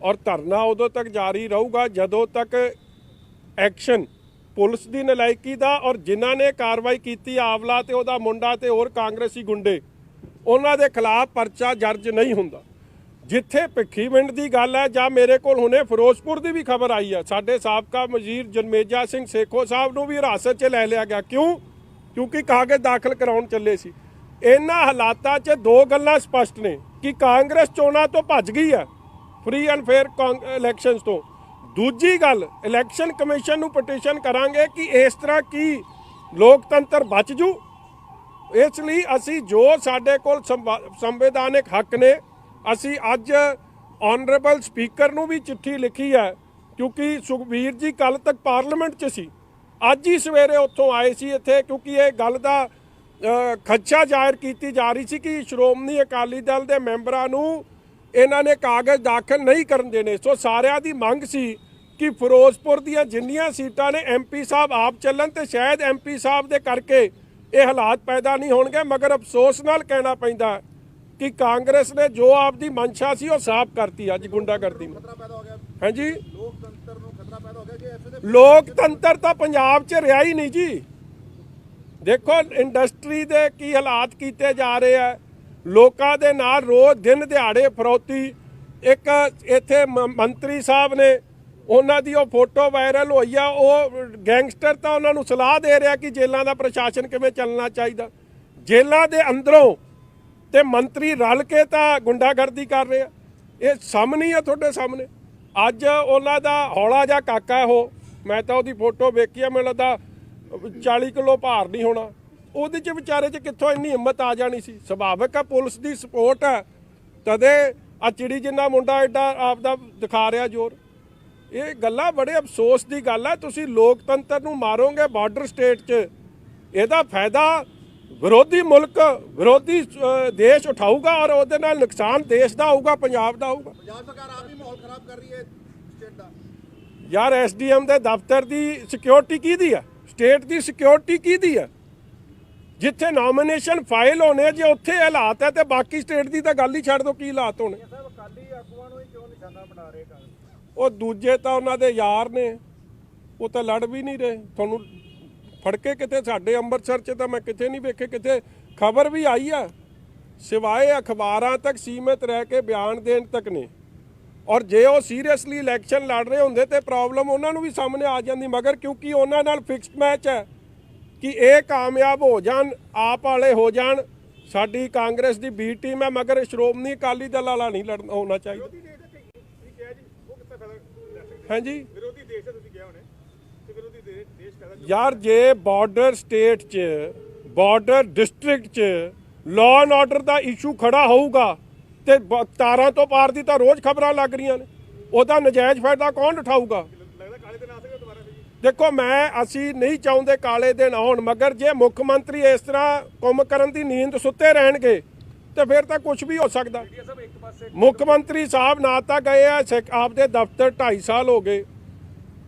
ਔਰ ਧਰਨਾ ਉਦੋਂ ਤੱਕ ਜਾਰੀ ਰਹੂਗਾ ਜਦੋਂ ਤੱਕ ਐਕਸ਼ਨ ਪੁਲਿਸ ਦੀ ਨਲਾਇਕੀ ਦਾ, ਔਰ ਜਿਨ੍ਹਾਂ ਨੇ ਕਾਰਵਾਈ ਕੀਤੀ, ਆਵਲਾ ਤੇ ਉਹਦਾ ਮੁੰਡਾ ਤੇ ਹੋਰ ਕਾਂਗਰਸੀ ਗੁੰਡੇ, ਉਹਨਾਂ ਦੇ ਖਿਲਾਫ ਪਰਚਾ ਦਰਜ ਨਹੀਂ ਹੁੰਦਾ। ਜਿੱਥੇ ਭਿੱਖੀਵਿੰਡ ਦੀ ਗੱਲ ਹੈ, ਜਾਂ ਮੇਰੇ ਕੋਲ ਹੁਣੇ ਫਿਰੋਜ਼ਪੁਰ ਦੀ ਵੀ ਖਬਰ ਆਈ ਹੈ, ਸਾਡੇ ਸਾਬਕਾ ਵਜ਼ੀਰ ਜਨਮੇਜਾ ਸਿੰਘ ਸੇਖੋ ਸਾਹਿਬ ਨੂੰ ਵੀ ਹਿਰਾਸਤ 'ਚ ਲੈ ਲਿਆ ਗਿਆ। ਕਿਉਂ? ਕਿਉਂਕਿ ਕਾਗਜ਼ ਦਾਖਲ ਕਰਾਉਣ ਚੱਲੇ ਸੀ। ਇਹਨਾਂ ਹਾਲਾਤਾਂ 'ਚ ਦੋ ਗੱਲਾਂ ਸਪਸ਼ਟ ਨੇ ਕਿ ਕਾਂਗਰਸ ਚੋਣਾਂ ਤੋਂ ਭੱਜ ਗਈ ਹੈ, ਫ੍ਰੀ ਐਂਡ ਫੇਅਰ ਇਲੈਕਸ਼ਨਸ ਤੋਂ। ਦੂਜੀ ਗੱਲ, ਇਲੈਕਸ਼ਨ ਕਮਿਸ਼ਨ ਨੂੰ ਪਟੀਸ਼ਨ ਕਰਾਂਗੇ ਕਿ ਇਸ ਤਰ੍ਹਾਂ ਕੀ ਲੋਕਤੰਤਰ ਬਚ ਜੂ। ਇਸ ਲਈ ਅਸੀਂ ਜੋ ਸਾਡੇ ਕੋਲ ਸੰਵਿਧਾਨਕ ਹੱਕ ਨੇ, ਅਸੀਂ ਅੱਜ ਆਨਰੇਬਲ ਸਪੀਕਰ ਨੂੰ ਵੀ ਚਿੱਠੀ ਲਿਖੀ ਹੈ, ਕਿਉਂਕਿ ਸੁਖਬੀਰ ਜੀ ਕੱਲ ਤੱਕ ਪਾਰਲੀਮੈਂਟ 'ਚ ਸੀ, ਅੱਜ ਹੀ ਸਵੇਰੇ ਉੱਥੋਂ ਆਏ ਸੀ ਇੱਥੇ, ਕਿਉਂਕਿ ਇਹ ਗੱਲ ਦਾ ਖਦਸ਼ਾ ਜ਼ਾਹਿਰ ਕੀਤੀ ਜਾ ਰਹੀ ਸੀ ਕਿ ਸ਼੍ਰੋਮਣੀ ਅਕਾਲੀ ਦਲ ਦੇ ਮੈਂਬਰਾਂ ਨੂੰ ਇਹਨਾਂ ਨੇ ਕਾਗਜ਼ ਦਾਖਲ ਨਹੀਂ ਕਰਨ ਦੇਣੇ। ਸੋ ਸਾਰਿਆਂ ਦੀ ਮੰਗ ਸੀ ਕਿ ਫਿਰੋਜ਼ਪੁਰ ਦੀਆਂ ਜਿੰਨੀਆਂ ਸੀਟਾਂ ਨੇ ਐਮਪੀ ਸਾਹਿਬ ਆਪ ਚੱਲਣ, ਤੇ ਸ਼ਾਇਦ ਐਮਪੀ ਸਾਹਿਬ ਦੇ ਕਰਕੇ ਇਹ ਹਾਲਾਤ ਪੈਦਾ ਨਹੀਂ ਹੋਣਗੇ। ਮਗਰ ਅਫਸੋਸ ਨਾਲ ਕਹਿਣਾ ਪੈਂਦਾ ਕਿ ਕਾਂਗਰਸ ਨੇ ਜੋ ਆਪਦੀ ਮਨਸ਼ਾ ਸੀ ਉਹ ਸਾਫ਼ ਕਰਤੀ ਅੱਜ ਗੁੰਡਾਗਰਦੀ ਨੂੰ। ਹਾਂਜੀ, ਲੋਕਤੰਤਰ ਨੂੰ ਖਤਰਾ ਪੈਦਾ ਹੋ ਗਿਆ ਕਿ ਐਸੇ ਦੇ ਲੋਕਤੰਤਰ ਤਾਂ ਪੰਜਾਬ 'ਚ ਰਿਹਾ ਹੀ ਨਹੀਂ ਜੀ। ਦੇਖੋ ਇੰਡਸਟਰੀ ਦੇ ਕੀ ਹਾਲਾਤ ਕੀਤੇ ਜਾ ਰਹੇ ਆ, ਲੋਕਾਂ ਦੇ ਨਾਲ ਰੋਜ਼ ਦਿਨ ਦਿਹਾੜੇ ਫਰੌਤੀ। ਇੱਕ ਇੱਥੇ ਮੰਤਰੀ ਸਾਹਿਬ ਨੇ, ਉਹਨਾਂ ਦੀ ਉਹ ਫੋਟੋ ਵਾਇਰਲ ਹੋਈ ਆ, ਉਹ ਗੈਂਗਸਟਰ ਤਾਂ ਉਹਨਾਂ ਨੂੰ ਸਲਾਹ ਦੇ ਰਿਹਾ ਕਿ ਜੇਲ੍ਹਾਂ ਦਾ ਪ੍ਰਸ਼ਾਸਨ ਕਿਵੇਂ ਚੱਲਣਾ ਚਾਹੀਦਾ। ਜੇਲ੍ਹਾਂ ਦੇ ਅੰਦਰੋਂ ਤੇ ਮੰਤਰੀ ਰਲ ਕੇ ਤਾਂ ਗੁੰਡਾਗਰਦੀ ਕਰ ਰਹੇ ਆ। ਇਹ ਸਾਹਮਣੇ ਆ, ਤੁਹਾਡੇ ਸਾਹਮਣੇ। ਅੱਜ ਉਹਨਾਂ ਦਾ ਹੌਲਾ ਜਿਹਾ ਕਾਕਾ ਉਹ, ਮੈਂ ਤਾਂ ਉਹਦੀ ਫੋਟੋ ਵੇਖੀ ਆ, ਮੈਨੂੰ ਲੱਗਦਾ 40 ਕਿਲੋ ਭਾਰ ਨਹੀਂ ਹੋਣਾ। ਉਹਦੇ 'ਚ ਵਿਚਾਰੇ 'ਚ ਕਿੱਥੋਂ ਇੰਨੀ ਹਿੰਮਤ ਆ ਜਾਣੀ ਸੀ। ਸੁਭਾਵਿਕ ਆ, ਪੁਲਿਸ ਦੀ ਸਪੋਰਟ ਹੈ ਤਦੇ ਆ ਚਿੜੀ ਜਿੰਨਾ ਮੁੰਡਾ ਐਡਾ ਆਪਦਾ ਦਿਖਾ ਰਿਹਾ ਜ਼ੋਰ। ਇਹ ਗੱਲਾਂ ਬੜੇ ਅਫਸੋਸ ਦੀ ਗੱਲ ਹੈ। ਤੁਸੀਂ ਲੋਕਤੰਤਰ ਨੂੰ ਮਾਰੋਗੇ ਬਾਰਡਰ ਸਟੇਟ 'ਚ, ਇਹਦਾ ਫਾਇਦਾ ਵਿਰੋਧੀ ਮੁਲਕ, ਵਿਰੋਧੀ ਦੇਸ਼ ਉਠਾਊਗਾ ਔਰ ਉਹਦੇ ਨਾਲ ਨੁਕਸਾਨ ਦੇਸ਼ ਦਾ ਹੋਊਗਾ, ਪੰਜਾਬ ਦਾ ਹੋਊਗਾ। ਪੰਜਾਬ ਸਰਕਾਰ ਆਪ ਹੀ ਮਾਹੌਲ ਖਰਾਬ ਕਰ ਰਹੀ ਹੈ ਸਟੇਟ ਦਾ। ਯਾਰ ਐਸਡੀਐਮ ਦੇ ਦਫ਼ਤਰ ਦੀ ਸਿਕਿਉਰਿਟੀ ਕਿਹਦੀ ਆ? ਸਟੇਟ ਦੀ ਸਿਕਿਉਰਿਟੀ ਕਿਹਦੀ ਆ? ਜਿੱਥੇ ਨੋਮੀਨੇਸ਼ਨ ਫਾਈਲ ਹੋਣੇ, ਜੇ ਉੱਥੇ ਹਾਲਾਤ ਹੈ ਤੇ ਬਾਕੀ ਸਟੇਟ ਦੀ ਤਾਂ ਗੱਲ ਹੀ ਛੱਡ ਦਿਓ, ਕੀ ਹਾਲਾਤ ਹੋਣੇ। ਅਕਾਲੀ ਆਗੂਆਂ ਨੂੰ ਕਿਉਂ ਨਿਸ਼ਾਨਾ ਬਣਾ ਰਹੇ ਕਾਂਗਰਸ? ਉਹ ਦੂਜੇ ਤਾਂ ਉਹਨਾਂ ਦੇ ਯਾਰ ਨੇ, ਉਹ ਤਾਂ ਲੜ ਵੀ ਨਹੀਂ ਰਹੇ। ਤੁਹਾਨੂੰ ਫੜ ਕੇ ਕਿਤੇ ਸਾਡੇ ਅੰਮ੍ਰਿਤਸਰ 'ਚ ਤਾਂ ਮੈਂ ਕਿਤੇ ਨਹੀਂ ਵੇਖੇ, ਕਿਤੇ ਖਬਰ ਵੀ ਆਈ ਆ, ਸਿਵਾਏ ਅਖਬਾਰਾਂ ਤੱਕ ਸੀਮਿਤ ਰਹਿ ਕੇ ਬਿਆਨ ਦੇਣ ਤੱਕ ਨੇ। ਔਰ ਜੇ ਉਹ ਸੀਰੀਅਸਲੀ ਇਲੈਕਸ਼ਨ ਲੜ ਰਹੇ ਹੁੰਦੇ ਤੇ ਪ੍ਰੋਬਲਮ ਉਹਨਾਂ ਨੂੰ ਵੀ ਸਾਹਮਣੇ ਆ ਜਾਂਦੀ। ਮਗਰ ਕਿਉਂਕਿ ਉਹਨਾਂ ਨਾਲ ਫਿਕਸਡ ਮੈਚ ਹੈ ਕਿ ਇਹ ਕਾਮਯਾਬ ਹੋ ਜਾਣ, ਆਪ ਵਾਲੇ ਹੋ ਜਾਣ, ਸਾਡੀ ਕਾਂਗਰਸ ਦੀ ਬੀ ਟੀਮ ਹੈ, ਮਗਰ ਸ਼੍ਰੋਮਣੀ ਅਕਾਲੀ ਦਲ ਵਾਲਾ ਨਹੀਂ ਲੜਨਾ ਹੋਣਾ ਚਾਹੀਦਾ। ਹਾਂਜੀ, ਵਿਰੋਧੀ ਦੇਸ਼ ਹੈ ਤੁਸੀਂ ਕਿਹਾ ਹੋਣੇ, ਤੇ ਵਿਰੋਧੀ ਦੇਸ਼ ਕਹਿੰਦਾ ਯਾਰ ਜੇ ਬਾਰਡਰ ਸਟੇਟ 'ਚ, ਬਾਰਡਰ ਡਿਸਟ੍ਰਿਕਟ 'ਚ law and order the issue ਖੜਾ ਹੋਊਗਾ ਤੇ ਤਾਰਾਂ ਤੋਂ ਪਾਰ ਦੀ ਤਾਂ ਰੋਜ਼ ਖਬਰਾਂ ਲੱਗ ਰਹੀਆਂ ਨੇ, ਉਹਦਾ ਨਜਾਇਜ਼ ਫਾਇਦਾ ਕੌਣ ਉਠਾਊਗਾ? ਲੱਗਦਾ ਕਾਲੇ ਦਿਨ ਆ ਸਕਦੇ ਦੁਬਾਰਾ ਜੀ। ਦੇਖੋ, ਅਸੀਂ ਨਹੀਂ ਚਾਹੁੰਦੇ ਕਾਲੇ ਦਿਨ ਆਉਣ, ਮਗਰ ਜੇ ਮੁੱਖ ਮੰਤਰੀ ਇਸ ਤਰ੍ਹਾਂ ਕੰਮ ਕਰਨ ਦੀ ਨੀਂਦ ਸੁੱਤੇ ਰਹਿਣਗੇ ਤੇ ਫਿਰ ਤਾਂ ਕੁਝ ਵੀ ਹੋ ਸਕਦਾ। ਮੁੱਖ ਮੰਤਰੀ ਸਾਹਿਬ ਨਾ ਤਾਂ ਗਏ ਆ ਆਪਦੇ ਦਫ਼ਤਰ 2.5 ਸਾਲ ਹੋ ਗਏ,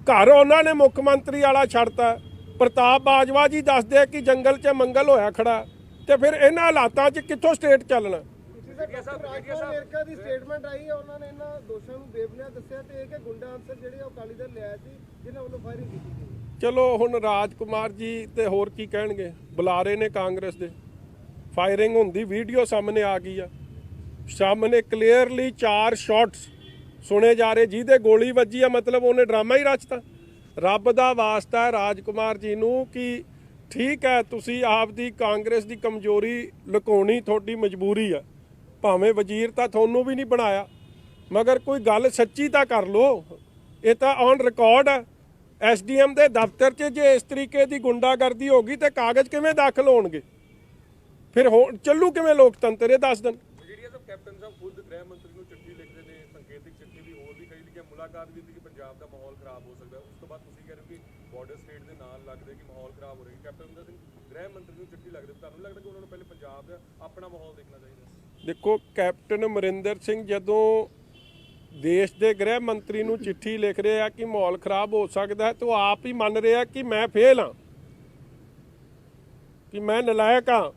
ਘਰ ਉਹਨਾਂ ਨੇ ਮੁੱਖ ਮੰਤਰੀ ਵਾਲਾ ਛੱਡਤਾ। ਪ੍ਰਤਾਪ ਬਾਜਵਾ ਜੀ ਦੱਸਦੇ ਕਿ ਜੰਗਲ 'ਚ ਮੰਗਲ ਹੋਇਆ ਖੜਾ, ਤੇ ਫਿਰ ਇਹਨਾਂ ਹਾਲਾਤਾਂ 'ਚ ਕਿੱਥੋਂ ਸਟੇਟ ਚੱਲਣਾ? ਅਮਰੀਕਾ ਦੀ ਸਟੇਟਮੈਂਟ ਆਈ ਹੈ, ਉਹਨਾਂ ਨੇ ਇਹਨਾਂ ਦੋਸ਼ਾਂ ਨੂੰ ਬੇਬੁਨਿਆਦ ਦੱਸਿਆ ਤੇ ਇਹ ਕਿ ਗੁੰਡਾ ਅਨਸਰ ਜਿਹੜੇ ਉਹ ਅਕਾਲੀ ਦਲ ਲਿਆ ਸੀ ਜਿਨ੍ਹਾਂ ਵੱਲੋਂ ਫਾਇਰਿੰਗ ਕੀਤੀ ਗਈ। ਚਲੋ ਹੁਣ ਰਾਜ ਕੁਮਾਰ ਜੀ ਤੇ ਹੋਰ ਕੀ ਕਹਿਣਗੇ, ਬੁਲਾਰੇ ਨੇ ਕਾਂਗਰਸ ਦੇ। ਫਾਇਰਿੰਗ ਹੁੰਦੀ ਵੀਡੀਓ ਸਾਹਮਣੇ ਆ ਗਈ ਆ, ਸਾਹਮਣੇ ਕਲੀਅਰਲੀ 4 ਸ਼ਾਟਸ ਸੁਣੇ ਜਾ ਰਹੇ, ਜਿਹਦੇ ਗੋਲੀ ਵੱਜੀ ਆ, ਮਤਲਬ ਉਹਨੇ ਡਰਾਮਾ ਹੀ ਰਚਤਾ। ਰੱਬ ਦਾ ਵਾਸਤਾ ਰਾਜ ਕੁਮਾਰ ਜੀ ਨੂੰ ਕਿ ਠੀਕ ਹੈ, ਤੁਸੀਂ ਆਪਦੀ ਕਾਂਗਰਸ ਦੀ ਕਮਜ਼ੋਰੀ ਲੁਕਾਉਣੀ ਤੁਹਾਡੀ ਮਜਬੂਰੀ ਆ, ਭਾਵੇਂ ਵਜ਼ੀਰ ਤਾਂ ਤੁਹਾਨੂੰ ਵੀ ਨਹੀਂ ਬਣਾਇਆ, ਮਗਰ ਕੋਈ ਗੱਲ ਸੱਚੀ ਤਾਂ ਕਰ ਲਓ। ਇਹ ਤਾਂ ਔਨ ਰਿਕਾਰਡ ਆ। ਐਸਡੀਐਮ ਦੇ ਦਫ਼ਤਰ 'ਚ ਜੇ ਇਸ ਤਰੀਕੇ ਦੀ ਗੁੰਡਾਗਰਦੀ ਹੋ ਗਈ ਤੇ ਕਾਗਜ਼ ਕਿਵੇਂ ਦਾਖਲ ਹੋਣਗੇ? ਫਿਰ ਚੱਲੂ ਕਿਵੇਂ ਲੋਕਤੰਤਰ? ਇਹ ਦੱਸ ਦੇਣ। ਜਿਹੜੀ ਸਭ ਕੈਪਟਨ ਸਾਹਿਬ ਖੁਦ ਗ੍ਰਹਿ ਮੰਤਰੀ ਨੂੰ ਚਿੱਠੀ ਲਿਖਦੇ ਨੇ, ਸੰਕੇਤਿਕ ਚਿੱਠੀ ਵੀ, ਹੋਰ ਵੀ ਕਈ ਲਿਖੀਆਂ, ਮੁਲਾਕਾਤ ਵੀ ਸੀ ਕਿ ਪੰਜਾਬ ਦਾ ਮਾਹੌਲ ਖਰਾਬ ਹੋ ਸਕਦਾ। ਉਸ ਤੋਂ ਬਾਅਦ ਤੁਸੀਂ ਕਹਿ ਰਹੇ ਹੋ ਕਿ ਬਾਰਡਰ ਸਟੇਟ ਦੇ ਨਾਲ ਲੱਗਦੇ ਕਿ ਮਾਹੌਲ ਖਰਾਬ ਹੋ ਰਿਹਾ। ਕੈਪਟਨ ਅਮਰਿੰਦਰ ਸਿੰਘ ਗ੍ਰਹਿ ਮੰਤਰੀ ਨੂੰ ਚਿੱਠੀ ਲੱਗਦੀ, ਤੁਹਾਨੂੰ ਲੱਗਦਾ ਕਿ ਉਹਨਾਂ ਨੂੰ ਪਹਿਲੇ ਪੰਜਾਬ ਦਾ ਆਪਣਾ ਮਾਹੌਲ ਦੇਖਣਾ ਚਾਹੀਦਾ? ਦੇਖੋ, ਕੈਪਟਨ ਅਮਰਿੰਦਰ ਸਿੰਘ ਜਦੋਂ ਦੇਸ਼ ਦੇ ਗ੍ਰਹਿ ਮੰਤਰੀ ਨੂੰ ਚਿੱਠੀ ਲਿਖ ਰਿਹਾ ਕਿ ਮਾਹੌਲ ਖਰਾਬ ਹੋ ਸਕਦਾ ਹੈ, ਤਾਂ ਉਹ ਆਪ ਹੀ ਮੰਨ ਰਿਹਾ ਕਿ ਮੈਂ ਫੇਲ ਹਾਂ, ਕਿ ਮੈਂ ਨਲਾਇਕ ਹਾਂ,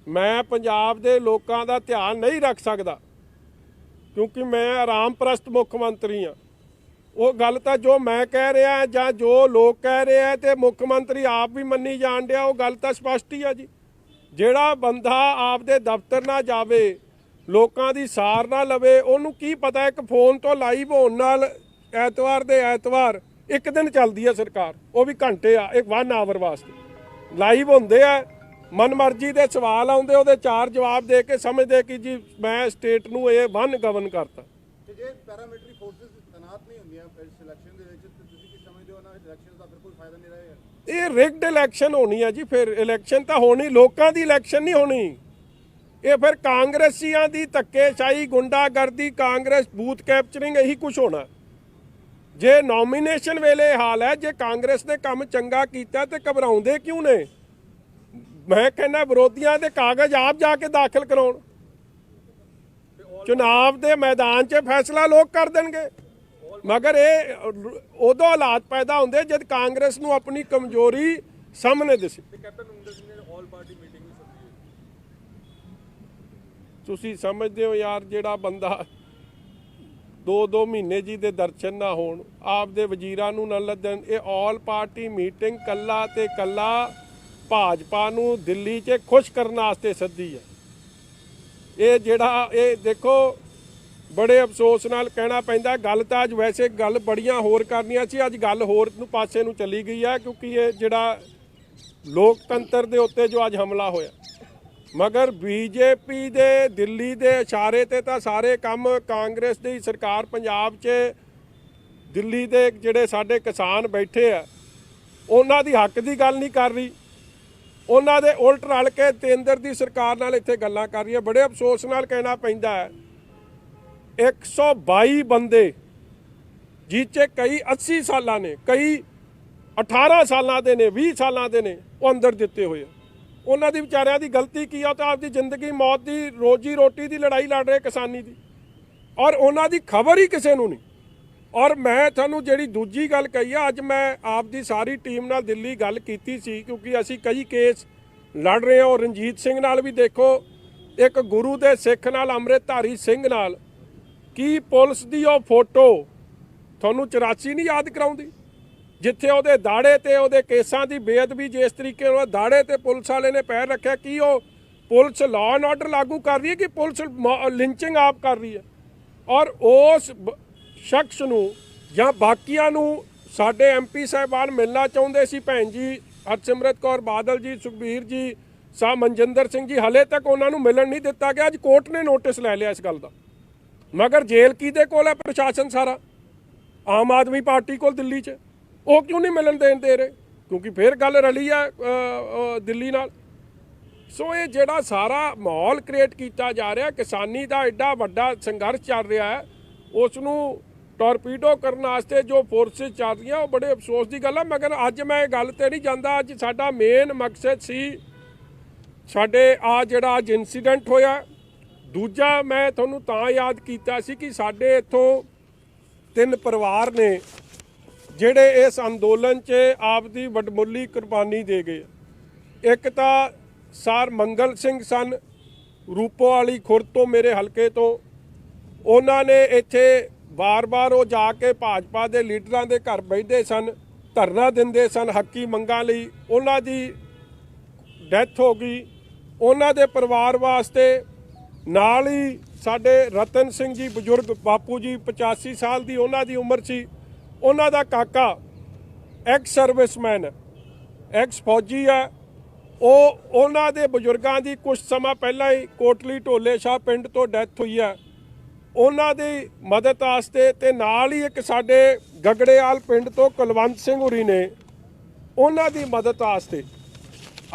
ਮੈਂ ਪੰਜਾਬ ਦੇ ਲੋਕਾਂ ਦਾ ਧਿਆਨ ਨਹੀਂ ਰੱਖ ਸਕਦਾ ਕਿਉਂਕਿ ਮੈਂ ਆਰਾਮ ਪ੍ਰਸਤ ਮੁੱਖ ਮੰਤਰੀ ਹਾਂ। ਉਹ ਗੱਲ ਤਾਂ ਜੋ ਮੈਂ ਕਹਿ ਰਿਹਾ ਜਾਂ ਜੋ ਲੋਕ ਕਹਿ ਰਹੇ ਆ ਤੇ ਮੁੱਖ ਮੰਤਰੀ ਆਪ ਵੀ ਮੰਨੀ ਜਾਣ ਡਿਆ, ਉਹ ਗੱਲ ਤਾਂ ਸਪਸ਼ਟ ਹੀ ਆ ਜੀ। ਜਿਹੜਾ ਬੰਦਾ ਆਪਦੇ ਦਫ਼ਤਰ ਨਾ ਜਾਵੇ, ਲੋਕਾਂ ਦੀ ਸਾਰ ਨਾ ਲਵੇ, ਉਹਨੂੰ ਕੀ ਪਤਾ ਇੱਕ ਫੋਨ ਤੋਂ ਲਾਈਵ ਹੋਣ ਨਾਲ ਐਤਵਾਰ ਦੇ ਐਤਵਾਰ ਇੱਕ ਦਿਨ ਚੱਲਦੀ ਹੈ ਸਰਕਾਰ, ਉਹ ਵੀ ਘੰਟੇ ਆ, ਇੱਕ 1 ਆਵਰ ਵਾਸਤੇ ਲਾਈਵ ਹੁੰਦੇ ਆ। ਮਨਮਰਜ਼ੀ ਦੇ ਸਵਾਲ ਆਉਂਦੇ, ਉਹਦੇ 4 ਜਵਾਬ ਦੇ ਕੇ ਸਮਝਦੇ ਕਿ ਜੀ ਮੈਂ ਸਟੇਟ ਨੂੰ ਇਹ ਗਵਰਨ ਕਰਤਾ। ਤੇ ਜੇ ਪੈਰਾਮਿਲਟਰੀ ਫੋਰਸਸ ਤੈਨਾਤ ਨਹੀਂ ਹੁੰਦੀਆਂ ਇਸ ਇਲੈਕਸ਼ਨ ਦੇ ਵਿੱਚ, ਤੇ ਤੁਸੀਂ ਕੀ ਸਮਝਦੇ ਹੋ ਨਾ ਇਲੈਕਸ਼ਨ ਦਾ ਫਿਰ ਕੋਈ ਫਾਇਦਾ ਨਹੀਂ ਰਹੇਗਾ? ਇਹ ਰਿਗਡ ਇਲੈਕਸ਼ਨ ਹੋਣੀ ਆ ਜੀ। ਫਿਰ ਇਲੈਕਸ਼ਨ ਤਾਂ ਹੋਣੀ, ਲੋਕਾਂ ਦੀ ਇਲੈਕਸ਼ਨ ਨਹੀਂ ਹੋਣੀ। ਇਹ ਫਿਰ ਕਾਂਗਰਸੀਆਂ ਦੀ ਧੱਕੇਸ਼ਾਹੀ, ਗੁੰਡਾਗਰਦੀ, ਕਾਂਗਰਸ ਬੂਥ ਕੈਪਚਰਿੰਗ, ਇਹੀ ਕੁਝ ਹੋਣਾ। ਜੇ ਨੋਮੀਨੇਸ਼ਨ ਵੇਲੇ ਹਾਲ ਹੈ, ਜੇ ਕਾਂਗਰਸ ਨੇ ਕੰਮ ਚੰਗਾ ਕੀਤਾ ਤੇ ਘਬਰਾਉਂਦੇ ਕਿਉਂ ਨੇ? ਮੈਂ ਕਹਿੰਦਾ ਵਿਰੋਧੀਆਂ ਦੇ ਕਾਗਜ਼ ਆਪ ਜਾ ਕੇ ਦਾਖਲ ਕਰਾਉਣ। ਤੇ ਚੁਣਾਵ ਦੇ ਮੈਦਾਨ 'ਚ ਫੈਸਲਾ ਲੋਕ ਕਰ ਦੇਣਗੇ। ਮਗਰ ਇਹ ਉਦੋਂ ਹਾਲਾਤ ਪੈਦਾ ਹੁੰਦੇ ਜਦ ਕਾਂਗਰਸ ਨੂੰ ਆਪਣੀ ਕਮਜ਼ੋਰੀ ਸਾਹਮਣੇ ਦਿਸੇ। ਕੈਪਟਨ ਅਮਰਿੰਦਰ ਸਿੰਘ ਨੇ ਆਲ ਪਾਰਟੀ ਮੀਟਿੰਗ ਵੀ ਸੱਦੀ ਹੈ। ਤੁਸੀਂ ਸਮਝਦੇ ਹੋ ਯਾਰ, ਜਿਹੜਾ ਬੰਦਾ 2-2 ਮਹੀਨੇ ਜੀ ਦੇ ਦਰਸ਼ਨ ਨਾ ਹੋਣ, ਆਪਦੇ ਵਜ਼ੀਰਾਂ ਨੂੰ ਨਾ ਲੱਦਣ, ਇਹ ਆਲ ਪਾਰਟੀ ਮੀਟਿੰਗ ਕੱਲਾ ਤੇ ਕੱਲਾ ਭਾਜਪਾ ਨੂੰ ਦਿੱਲੀ 'ਚ ਖੁਸ਼ ਕਰਨ ਵਾਸਤੇ ਸੱਦੀ ਹੈ। ਇਹ ਜਿਹੜਾ ਇਹ ਦੇਖੋ, ਬੜੇ ਅਫਸੋਸ ਨਾਲ ਕਹਿਣਾ ਪੈਂਦਾ, ਗੱਲ ਤਾਂ ਅੱਜ ਵੈਸੇ ਗੱਲ ਬੜੀਆਂ ਹੋਰ ਕਰਨੀਆਂ ਸੀ, ਅੱਜ ਗੱਲ ਹੋਰ ਨੂੰ ਪਾਸੇ ਨੂੰ ਚਲੀ ਗਈ ਹੈ, ਕਿਉਂਕਿ ਇਹ ਜਿਹੜਾ ਲੋਕਤੰਤਰ ਦੇ ਉੱਤੇ ਜੋ ਅੱਜ ਹਮਲਾ ਹੋਇਆ। ਮਗਰ ਬੀਜੇਪੀ ਦੇ ਦਿੱਲੀ ਦੇ ਇਸ਼ਾਰੇ ਤੇ ਤਾਂ ਸਾਰੇ ਕੰਮ ਕਾਂਗਰਸ ਦੀ ਸਰਕਾਰ ਪੰਜਾਬ 'ਚ ਦਿੱਲੀ ਦੇ ਜਿਹੜੇ ਸਾਡੇ ਕਿਸਾਨ ਬੈਠੇ ਆ ਉਹਨਾਂ ਦੀ ਹੱਕ ਦੀ ਗੱਲ ਨਹੀਂ ਕਰ ਰਹੀ, ਉਹਨਾਂ ਦੇ ਉਲਟ ਰਲ ਕੇ ਕੇਂਦਰ ਦੀ ਸਰਕਾਰ ਨਾਲ ਇੱਥੇ ਗੱਲਾਂ ਕਰ ਰਹੀ ਹੈ। ਬੜੇ ਅਫਸੋਸ ਨਾਲ ਕਹਿਣਾ ਪੈਂਦਾ ਹੈ 122 ਬੰਦੇ ਜਿਹ 'ਚ ਕਈ 80 ਸਾਲਾਂ ਨੇ, ਕਈ 18 ਸਾਲਾਂ ਦੇ ਨੇ, 20 ਸਾਲਾਂ ਦੇ ਨੇ, ਉਹ ਅੰਦਰ ਦਿੱਤੇ ਹੋਏ ਆ। ਉਹਨਾਂ ਦੀ ਵਿਚਾਰਿਆਂ ਦੀ ਗਲਤੀ ਕੀ ਆ? ਤਾਂ ਆਪਦੀ ਜ਼ਿੰਦਗੀ ਮੌਤ ਦੀ, ਰੋਜੀ ਰੋਟੀ ਦੀ ਲੜਾਈ ਲੜ ਰਹੇ ਕਿਸਾਨੀ ਦੀ, ਔਰ ਉਹਨਾਂ ਦੀ ਖਬਰ ਹੀ ਕਿਸੇ ਨੂੰ ਨਹੀਂ। ਔਰ ਮੈਂ ਤੁਹਾਨੂੰ ਜਿਹੜੀ ਦੂਜੀ ਗੱਲ ਕਹੀ ਆ, ਅੱਜ ਮੈਂ ਆਪਦੀ ਸਾਰੀ ਟੀਮ ਨਾਲ ਦਿੱਲੀ ਗੱਲ ਕੀਤੀ ਸੀ, ਕਿਉਂਕਿ ਅਸੀਂ ਕਈ ਕੇਸ ਲੜ ਰਹੇ ਹਾਂ। ਔਰ ਰਣਜੀਤ ਸਿੰਘ ਨਾਲ ਵੀ ਦੇਖੋ, ਇੱਕ ਗੁਰੂ ਦੇ ਸਿੱਖ ਨਾਲ, ਅੰਮ੍ਰਿਤਧਾਰੀ ਸਿੰਘ ਨਾਲ, ਕੀ ਪੁਲਿਸ ਦੀ ਉਹ ਫੋਟੋ ਤੁਹਾਨੂੰ 84 ਨਹੀਂ ਯਾਦ ਕਰਾਉਂਦੀ, ਜਿੱਥੇ ਉਹਦੇ ਦਾੜੇ ਤੇ ਉਹਦੇ ਕੇਸਾਂ ਦੀ ਬੇਅਦਬੀ ਜਿਸ ਤਰੀਕੇ ਨਾਲ ਦਾੜੇ ਤੇ ਪੁਲਿਸ ਵਾਲੇ ਨੇ ਪੈਰ ਰੱਖਿਆ, ਕੀ ਉਹ ਪੁਲਿਸ ਲਾਅ ਐਂਡ ਆਰਡਰ ਲਾਗੂ ਕਰ ਰਹੀ ਹੈ ਕਿ ਪੁਲਿਸ ਲਿੰਚਿੰਗ ਆਪ ਕਰ ਰਹੀ ਹੈ? ਔਰ ਉਸ ਸ਼ਖਸ ਨੂੰ ਜਾਂ ਬਾਕੀਆਂ ਨੂੰ ਸਾਡੇ ਐਮਪੀ ਸਾਹਿਬਾਨ ਮਿਲਣਾ ਚਾਹੁੰਦੇ ਸੀ, ਭੈਣ ਜੀ ਹਰਸਿਮਰਤ ਕੌਰ ਬਾਦਲ ਜੀ, ਸੁਖਬੀਰ ਜੀ, ਸਾਹਿਬ ਮਨਜਿੰਦਰ ਸਿੰਘ ਜੀ, ਹਲੇ ਤੱਕ ਉਹਨਾਂ ਨੂੰ ਮਿਲਣ ਨਹੀਂ ਦਿੱਤਾ ਗਿਆ। ਅੱਜ ਕੋਰਟ ਨੇ ਨੋਟਿਸ ਲੈ ਲਿਆ ਇਸ ਗੱਲ ਦਾ। ਮਗਰ ਜੇਲ੍ਹ ਕਿਹਦੇ ਕੋਲ ਹੈ? ਪ੍ਰਸ਼ਾਸਨ ਸਾਰਾ ਆਮ ਆਦਮੀ ਪਾਰਟੀ ਕੋਲ ਦਿੱਲੀ 'ਚ। ਉਹ ਕਿਉਂ ਨਹੀਂ ਮਿਲਣ ਦੇ ਰਹੇ? ਕਿਉਂਕਿ ਫਿਰ ਗੱਲ ਰਲੀ ਆ ਦਿੱਲੀ ਨਾਲ। ਸੋ ਇਹ ਜਿਹੜਾ ਸਾਰਾ ਮਾਹੌਲ ਕ੍ਰੀਏਟ ਕੀਤਾ ਜਾ ਰਿਹਾ, ਕਿਸਾਨੀ ਦਾ ਐਡਾ ਵੱਡਾ ਸੰਘਰਸ਼ ਚੱਲ ਰਿਹਾ ਹੈ, ਉਸ ਨੂੰ ਟੋਰਪੀਡੋ ਕਰਨ ਵਾਸਤੇ ਜੋ ਫੋਰਸਿਸ ਚੱਲ ਰਹੀਆਂ, ਉਹ ਬੜੇ ਅਫਸੋਸ ਦੀ ਗੱਲ ਹੈ। ਮਗਰ ਅੱਜ ਮੈਂ ਇਹ ਗੱਲ ਤੇ ਨਹੀਂ ਜਾਂਦਾ। ਅੱਜ ਸਾਡਾ ਮੇਨ ਮਕਸਦ ਸੀ ਸਾਡੇ ਆ ਜਿਹੜਾ ਅੱਜ ਇਨਸੀਡੈਂਟ ਹੋਇਆ। ਦੂਜਾ ਮੈਂ ਤੁਹਾਨੂੰ ਤਾਂ ਯਾਦ ਕੀਤਾ ਸੀ ਕਿ ਸਾਡੇ ਇੱਥੋਂ 3 ਪਰਿਵਾਰ ਨੇ ਜਿਹੜੇ ਇਸ ਅੰਦੋਲਨ 'ਚ ਆਪਦੀ ਵਡਮੁੱਲੀ ਕੁਰਬਾਨੀ ਦੇ ਗਏ। ਇੱਕ ਤਾਂ ਸਰ ਮੰਗਲ ਸਿੰਘ ਸਨ, ਰੂਪੋਵਾਲੀ ਖੁਰਦ ਤੋਂ, ਮੇਰੇ ਹਲਕੇ ਤੋਂ। ਉਹਨਾਂ ਨੇ ਇੱਥੇ ਵਾਰ-ਵਾਰ ਉਹ ਜਾ ਕੇ ਭਾਜਪਾ ਦੇ ਲੀਡਰਾਂ ਦੇ ਘਰ ਬੈਠਦੇ ਸਨ, ਧਰਨਾ ਦਿੰਦੇ ਸਨ ਹੱਕੀ ਮੰਗਾਂ ਲਈ। ਉਹਨਾਂ ਦੀ ਡੈਥ ਹੋ ਗਈ। ਉਹਨਾਂ ਦੇ ਪਰਿਵਾਰ ਵਾਸਤੇ ਨਾਲ ਹੀ ਸਾਡੇ ਰਤਨ ਸਿੰਘ ਜੀ, ਬਜ਼ੁਰਗ ਬਾਪੂ ਜੀ, 85 ਸਾਲ ਦੀ ਉਹਨਾਂ ਦੀ ਉਮਰ ਸੀ। ਉਹਨਾਂ ਦਾ ਕਾਕਾ ਐਕਸ ਸਰਵਿਸਮੈਨ, ਐਕਸ ਫੌਜੀ ਹੈ। ਉਹਨਾਂ ਦੇ ਬਜ਼ੁਰਗਾਂ ਦੀ ਕੁਝ ਸਮਾਂ ਪਹਿਲਾਂ ਹੀ ਕੋਟਲੀ ਢੋਲੇ ਸ਼ਾਹ ਪਿੰਡ ਤੋਂ ਡੈਥ ਹੋਈ ਹੈ। ਉਹਨਾਂ ਦੀ ਮਦਦ ਵਾਸਤੇ ਤੇ ਨਾਲ ਹੀ ਇੱਕ ਸਾਡੇ ਗਗੜੇਵਾਲ ਪਿੰਡ ਤੋਂ ਕੁਲਵੰਤ ਸਿੰਘ ਹੁਰੀ ਨੇ, ਉਹਨਾਂ ਦੀ ਮਦਦ ਵਾਸਤੇ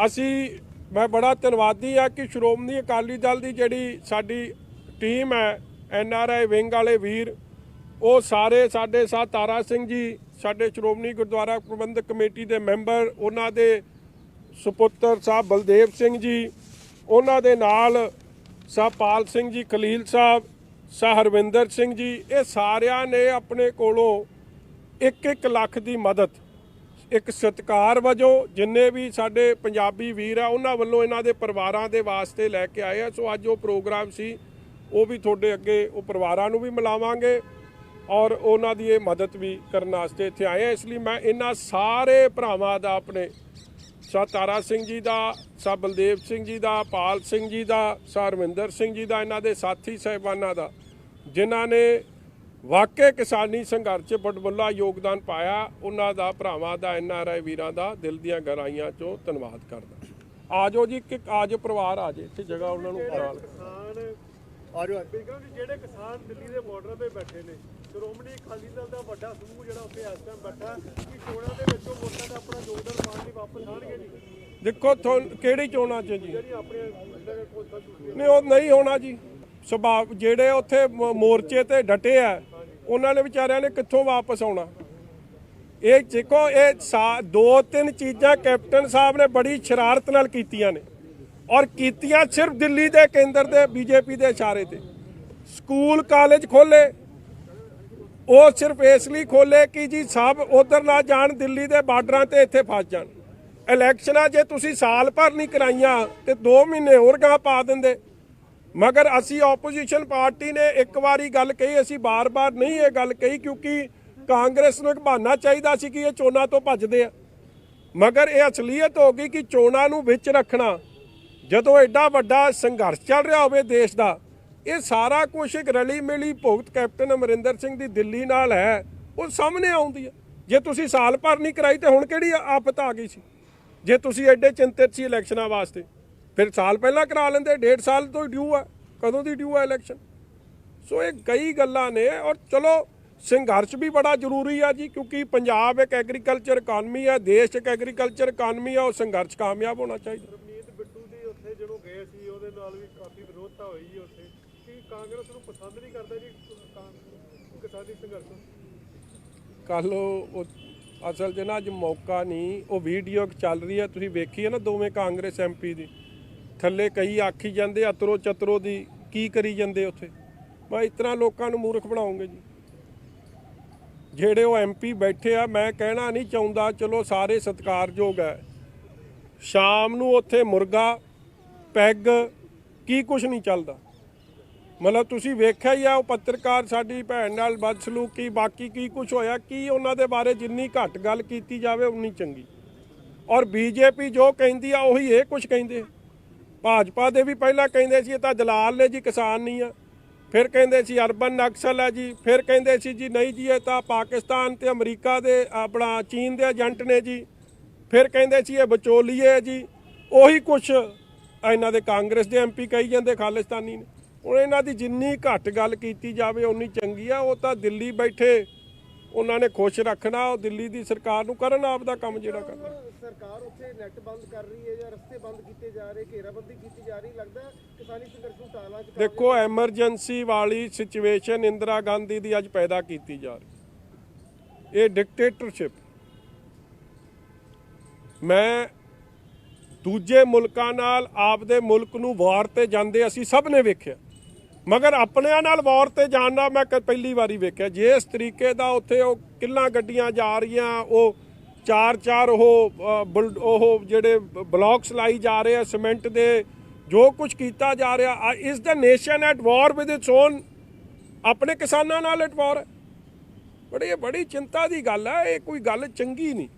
ਮੈਂ ਬੜਾ ਧੰਨਵਾਦੀ ਆ ਕਿ ਸ਼੍ਰੋਮਣੀ ਅਕਾਲੀ ਦਲ ਦੀ ਜਿਹੜੀ ਸਾਡੀ ਟੀਮ ਹੈ, NRI ਵਿੰਗ ਵਾਲੇ ਵੀਰ, ਉਹ ਸਾਰੇ ਸਾਡੇ ਸਾਥ ਤਾਰਾ ਸਿੰਘ ਜੀ, ਸਾਡੇ ਸ਼੍ਰੋਮਣੀ ਗੁਰਦੁਆਰਾ ਪ੍ਰਬੰਧਕ ਕਮੇਟੀ ਦੇ ਮੈਂਬਰ, ਉਹਨਾਂ ਦੇ ਸੁਪੁੱਤਰ ਸਾਹਿਬ ਬਲਦੇਵ ਸਿੰਘ ਜੀ, ਉਹਨਾਂ ਦੇ ਨਾਲ ਸਾਹਿਬ ਪਾਲ ਸਿੰਘ ਜੀ, ਖਲੀਲ ਸਾਹਿਬ, ਸਾਹਿਬ ਹਰਵਿੰਦਰ ਸਿੰਘ ਜੀ, ਇਹ ਸਾਰਿਆਂ ਨੇ ਆਪਣੇ ਕੋਲੋਂ 1-1 ਲੱਖ ਦੀ ਮਦਦ ਇੱਕ ਸਤਿਕਾਰ ਵਜੋਂ, ਜਿੰਨੇ ਵੀ ਸਾਡੇ ਪੰਜਾਬੀ ਵੀਰ ਆ ਉਹਨਾਂ ਵੱਲੋਂ ਇਹਨਾਂ ਦੇ ਪਰਿਵਾਰਾਂ ਦੇ ਵਾਸਤੇ ਲੈ ਕੇ ਆਏ ਆ। ਸੋ ਅੱਜ ਉਹ ਪ੍ਰੋਗਰਾਮ ਸੀ, ਉਹ ਵੀ ਤੁਹਾਡੇ ਅੱਗੇ ਉਹ ਪਰਿਵਾਰਾਂ ਨੂੰ ਵੀ ਮਿਲਾਵਾਂਗੇ ਔਰ ਉਹਨਾਂ ਦੀ ਇਹ ਮਦਦ ਵੀ ਕਰਨ ਵਾਸਤੇ ਇੱਥੇ ਆਏ ਆ। ਇਸ ਲਈ ਮੈਂ ਇਹਨਾਂ ਸਾਰੇ ਭਰਾਵਾਂ ਦਾ, ਆਪਣੇ ਸਾ ਤਾਰਾ ਸਿੰਘ ਜੀ ਦਾ, ਸਾ ਬਲਦੇਵ ਸਿੰਘ ਜੀ ਦਾ, ਪਾਲ ਸਿੰਘ ਜੀ ਦਾ, ਸਾ ਹਰਵਿੰਦਰ ਸਿੰਘ ਜੀ ਦਾ, ਇਹਨਾਂ ਦੇ ਸਾਥੀ ਸਾਹਿਬਾਨਾਂ ਦਾ, ਜਿਨ੍ਹਾਂ ਨੇ ਵਾਕਈ ਕਿਸਾਨੀ ਸੰਘਰਸ਼ 'ਚ ਵੱਡਾ ਯੋਗਦਾਨ ਪਾਇਆ, ਉਹਨਾਂ ਦਾ, ਭਰਾਵਾਂ ਦਾ, NRI ਵੀਰਾਂ ਦਾ ਦਿਲ ਦੀਆਂ ਗਹਿਰਾਈਆਂ 'ਚੋਂ ਧੰਨਵਾਦ ਕਰਦਾ। ਆ ਜਾਓ ਜੀ, ਕਿ ਆ ਜਾਓ ਪਰਿਵਾਰ, ਆ ਜਾਏ ਇੱਥੇ ਜਗ੍ਹਾ ਉਹਨਾਂ ਨੂੰ ਬਣਾ ਜਿਹੜੇ ਕਿਸਾਨ ਦਿੱਲੀ ਦੇ ਬਾਰਡਰ ਤੇ ਬੈਠੇ ਨੇ, ਸ਼੍ਰੋਮਣੀ ਅਕਾਲੀ ਦਲ ਦਾ ਵੱਡਾ ਸਮੂਹ ਜਿਹੜਾ ਉੱਥੇ ਇਸ ਟਾਈਮ ਬੈਠਾ, ਕਿ ਚੋਣਾਂ ਦੇ ਵਿੱਚੋਂ ਵੋਟਾਂ ਦਾ ਆਪਣਾ ਯੋਗਦਾਨ ਪਾਉਣ ਲਈ ਵਾਪਸ ਆਉਣਗੇ ਜੀ? ਦੇਖੋ ਕਿਹੜੀ ਚੋਣਾਂ 'ਚ ਜੀ? ਜਿਹੜੀ ਆਪਣੇ ਨਹੀਂ, ਉਹ ਨਹੀਂ ਹੋਣਾ ਜੀ। ਸੁਭਾਅ ਜਿਹੜੇ ਉੱਥੇ ਮੋਰਚੇ ਤੇ ਡਟੇ ਆ, ਉਹਨਾਂ ਨੇ ਵਿਚਾਰਿਆਂ ਨੇ ਕਿੱਥੋਂ ਵਾਪਸ ਆਉਣਾ? ਇਹ ਦੇਖੋ, ਇਹ 2-3 ਚੀਜ਼ਾਂ ਕੈਪਟਨ ਸਾਹਿਬ ਨੇ ਬੜੀ ਸ਼ਰਾਰਤ ਨਾਲ ਕੀਤੀਆਂ ਨੇ, ਔਰ ਕੀਤੀਆਂ ਸਿਰਫ ਦਿੱਲੀ ਦੇ ਕੇਂਦਰ ਦੇ ਬੀਜੇਪੀ ਦੇ ਇਸ਼ਾਰੇ ਤੇ। ਸਕੂਲ ਕਾਲਜ ਖੋਲੇ, ਉਹ ਸਿਰਫ ਇਸ ਲਈ ਖੋਲੇ ਕਿ ਜੀ ਸਭ ਉਧਰ ਨਾ ਜਾਣ, ਦਿੱਲੀ ਦੇ ਬਾਰਡਰਾਂ ਤੇ ਇੱਥੇ ਫਸ ਜਾਣ। ਇਲੈਕਸ਼ਨਾਂ ਜੇ ਤੁਸੀਂ ਸਾਲ ਭਰ ਨਹੀਂ ਕਰਾਈਆਂ ਤੇ 2 ਮਹੀਨੇ ਹੋਰ ਗਾਂ ਪਾ ਦਿੰਦੇ। ਮਗਰ ਅਸੀਂ ਆਪੋਜੀਸ਼ਨ ਪਾਰਟੀ ਨੇ ਇੱਕ ਵਾਰੀ ਗੱਲ ਕਹੀ, ਅਸੀਂ ਬਾਰ-ਬਾਰ ਨਹੀਂ ਇਹ ਗੱਲ ਕਹੀ, ਕਿਉਂਕਿ ਕਾਂਗਰਸ ਨੂੰ ਇੱਕ ਬਹਾਨਾ ਚਾਹੀਦਾ ਸੀ ਕਿ ਇਹ ਚੋਣਾਂ ਤੋਂ ਭੱਜਦੇ ਆ। ਮਗਰ ਇਹ ਅਸਲੀਅਤ ਹੋ ਗਈ ਕਿ ਚੋਣਾਂ ਨੂੰ ਵਿੱਚ ਰੱਖਣਾ, ਜਦੋਂ ਐਡਾ ਵੱਡਾ ਸੰਘਰਸ਼ ਚੱਲ ਰਿਹਾ ਹੋਵੇ ਦੇਸ਼ ਦਾ, ਇਹ ਸਾਰਾ ਕੁਝ ਇੱਕ ਰਲੀ ਮਿਲੀ ਭੁਗਤ ਕੈਪਟਨ ਅਮਰਿੰਦਰ ਸਿੰਘ ਦੀ ਦਿੱਲੀ ਨਾਲ ਹੈ, ਉਹ ਸਾਹਮਣੇ ਆਉਂਦੀ ਹੈ। ਜੇ ਤੁਸੀਂ ਸਾਲ ਭਰ ਨਹੀਂ ਕਰਾਈ ਤੇ ਹੁਣ ਕਿਹੜੀ ਆਫਤ ਆ ਗਈ ਸੀ? ਜੇ ਤੁਸੀਂ ਐਡੇ ਚਿੰਤਿਤ ਸੀ ਇਲੈਕਸ਼ਨਾਂ ਵਾਸਤੇ, ਫਿਰ ਸਾਲ ਪਹਿਲਾਂ ਕਰਾ ਲੈਂਦੇ। 1.5 ਸਾਲ ਤੋਂ ਡਿਊ ਆ, ਕਦੋਂ ਦੀ ਡਿਊ ਆ ਇਲੈਕਸ਼ਨ? ਸੋ ਇਹ ਕਈ ਗੱਲਾਂ ਨੇ। ਔਰ ਚਲੋ ਸੰਘਰਸ਼ ਵੀ ਬੜਾ ਜ਼ਰੂਰੀ ਆ ਜੀ, ਕਿਉਂਕਿ ਪੰਜਾਬ ਇੱਕ ਐਗਰੀਕਲਚਰ ਇਕਾਨਮੀ ਆ, ਦੇਸ਼ ਇੱਕ ਐਗਰੀਕਲਚਰ ਇਕਾਨਮੀ ਆ, ਉਹ ਸੰਘਰਸ਼ ਕਾਮਯਾਬ ਹੋਣਾ ਚਾਹੀਦਾ। ਰਵਨੀਤ ਬਿੱਟੂ ਦੀ ਉੱਥੇ ਜਦੋਂ ਗਏ ਸੀ ਉਹਦੇ ਨਾਲ ਵੀ ਕਾਫੀ ਵਿਰੋਧਤਾ ਹੋਈ ਜੀ ਉੱਥੇ, ਕਿ ਕਾਂਗਰਸ ਨੂੰ ਪਸੰਦ ਨਹੀਂ ਕਰਦਾ ਜੀ ਕਿਸਾਨੀ ਸੰਘਰਸ਼। ਕੱਲ ਉਹ ਅਸਲ 'ਚ ਨਾ ਅੱਜ ਮੌਕਾ ਨਹੀਂ, ਉਹ ਵੀਡੀਓ ਚੱਲ ਰਹੀ ਹੈ, ਤੁਸੀਂ ਵੇਖੀ ਹੈ ਨਾ, ਦੋਵੇਂ ਕਾਂਗਰਸ MP ਦੀ ਥੱਲੇ ਕਈ ਆਖੀ ਜਾਂਦੇ ਅਤਰੋ ਚਤਰੋ ਦੀ, ਕੀ ਕਰੀ ਜਾਂਦੇ ਉੱਥੇ? ਮੈਂ ਇਸ ਤਰ੍ਹਾਂ ਲੋਕਾਂ ਨੂੰ ਮੂਰਖ ਬਣਾਉਂਗੇ ਜੀ। ਜਿਹੜੇ ਉਹ MP ਬੈਠੇ ਆ, ਮੈਂ ਕਹਿਣਾ ਨਹੀਂ ਚਾਹੁੰਦਾ, ਚਲੋ ਸਾਰੇ ਸਤਿਕਾਰਯੋਗ ਹੈ, ਸ਼ਾਮ ਨੂੰ ਉੱਥੇ ਮੁਰਗਾ ਪੈਗ ਕੀ ਕੁਛ ਨਹੀਂ ਚੱਲਦਾ। ਮਤਲਬ ਤੁਸੀਂ ਵੇਖਿਆ ਹੀ ਆ, ਉਹ ਪੱਤਰਕਾਰ ਸਾਡੀ ਭੈਣ ਨਾਲ ਬਦਸਲੂਕੀ, ਬਾਕੀ ਕੀ ਕੁਛ ਹੋਇਆ, ਕੀ ਉਹਨਾਂ ਦੇ ਬਾਰੇ ਜਿੰਨੀ ਘੱਟ ਗੱਲ ਕੀਤੀ ਜਾਵੇ ਉਨੀ ਚੰਗੀ। ਔਰ BJP ਜੋ ਕਹਿੰਦੀ ਆ ਉਹੀ ਇਹ ਕੁਛ ਕਹਿੰਦੇ। ਭਾਜਪਾ ਦੇ ਵੀ ਪਹਿਲਾਂ ਕਹਿੰਦੇ ਸੀ ਇਹ ਤਾਂ ਦਲਾਲ ਨੇ ਜੀ, ਕਿਸਾਨ ਨਹੀਂ ਆ। ਫਿਰ ਕਹਿੰਦੇ ਸੀ ਅਰਬਨ ਨਕਸਲ ਹੈ ਜੀ। ਫਿਰ ਕਹਿੰਦੇ ਸੀ ਜੀ ਨਹੀਂ ਜੀ ਇਹ ਤਾਂ ਪਾਕਿਸਤਾਨ ਤੇ ਅਮਰੀਕਾ ਦੇ ਆਪਣਾ ਚੀਨ ਦੇ ਏਜੰਟ ਨੇ ਜੀ। ਫਿਰ ਕਹਿੰਦੇ ਸੀ ਇਹ ਵਿਚੋਲੀਏ ਜੀ। ਉਹੀ ਕੁਛ ਇਹਨਾਂ ਦੇ ਕਾਂਗਰਸ ਦੇ MP ਕਹੀ ਜਾਂਦੇ ਖਾਲਿਸਤਾਨੀ ਨੇ। ਹੁਣ ਇਹਨਾਂ ਦੀ ਜਿੰਨੀ ਘੱਟ ਗੱਲ ਕੀਤੀ ਜਾਵੇ ਉਨੀ ਚੰਗੀ ਆ। ਉਹ ਤਾਂ ਦਿੱਲੀ ਬੈਠੇ ਉਹਨਾਂ ਨੇ ਖੁਸ਼ ਰੱਖਣਾ, ਉਹ ਦਿੱਲੀ ਦੀ ਸਰਕਾਰ ਨੂੰ ਕਰਨ ਆਪਦਾ ਕੰਮ ਜਿਹੜਾ ਕਰਨਾ। ਸਰਕਾਰ ਉੱਥੇ ਨੈਟ ਬੰਦ ਕਰ ਰਹੀ ਹੈ ਜਾਂ ਰਸਤੇ ਬੰਦ ਕੀਤੇ ਜਾ ਰਹੇ, ਘੇਰਾਬੰਦੀ ਕੀਤੀ ਜਾ ਰਹੀ, ਲੱਗਦਾ ਕਿਸਾਨੀ ਸੰਘਰਸ਼ ਨੂੰ ਟਾਲਣਾ ਚਾਹੀਦਾ। ਦੇਖੋ ਐਮਰਜੈਂਸੀ ਵਾਲੀ ਸਿਚੁਏਸ਼ਨ ਇੰਦਰਾ ਗਾਂਧੀ ਦੀ ਅੱਜ ਪੈਦਾ ਕੀਤੀ ਜਾ ਰਹੀ। ਇਹ ਡਿਕਟੇਟਰਸ਼ਿਪ, ਮੈਂ ਦੂਜੇ ਮੁਲਕਾਂ ਨਾਲ ਆਪਦੇ ਮੁਲਕ ਨੂੰ ਵਾਰ ਤੇ ਜਾਂਦੇ ਅਸੀਂ ਸਭ ਨੇ ਵੇਖਿਆ, ਮਗਰ ਆਪਣਿਆਂ ਨਾਲ ਵਾਰ ਤੇ ਜਾਣਾ ਮੈਂ ਪਹਿਲੀ ਵਾਰੀ ਵੇਖਿਆ। ਜਿਸ ਤਰੀਕੇ ਦਾ ਉੱਥੇ ਉਹ ਕਿੱਲਾਂ ਗੱਡੀਆਂ ਜਾ ਰਹੀਆਂ, ਉਹ ਚਾਰ ਉਹ ਜਿਹੜੇ ਬਲੌਕਸ ਲਾਈ ਜਾ ਰਹੇ ਆ ਸੀਮੈਂਟ ਦੇ, ਜੋ ਕੁਝ ਕੀਤਾ ਜਾ ਰਿਹਾ, ਇਸ ਦਾ nation at war with its own, ਆਪਣੇ ਕਿਸਾਨਾਂ ਨਾਲ ਐਟ ਵਾਰ ਹੈ। ਬੜੀ ਚਿੰਤਾ ਦੀ ਗੱਲ ਹੈ, ਇਹ ਕੋਈ ਗੱਲ ਚੰਗੀ ਨਹੀਂ।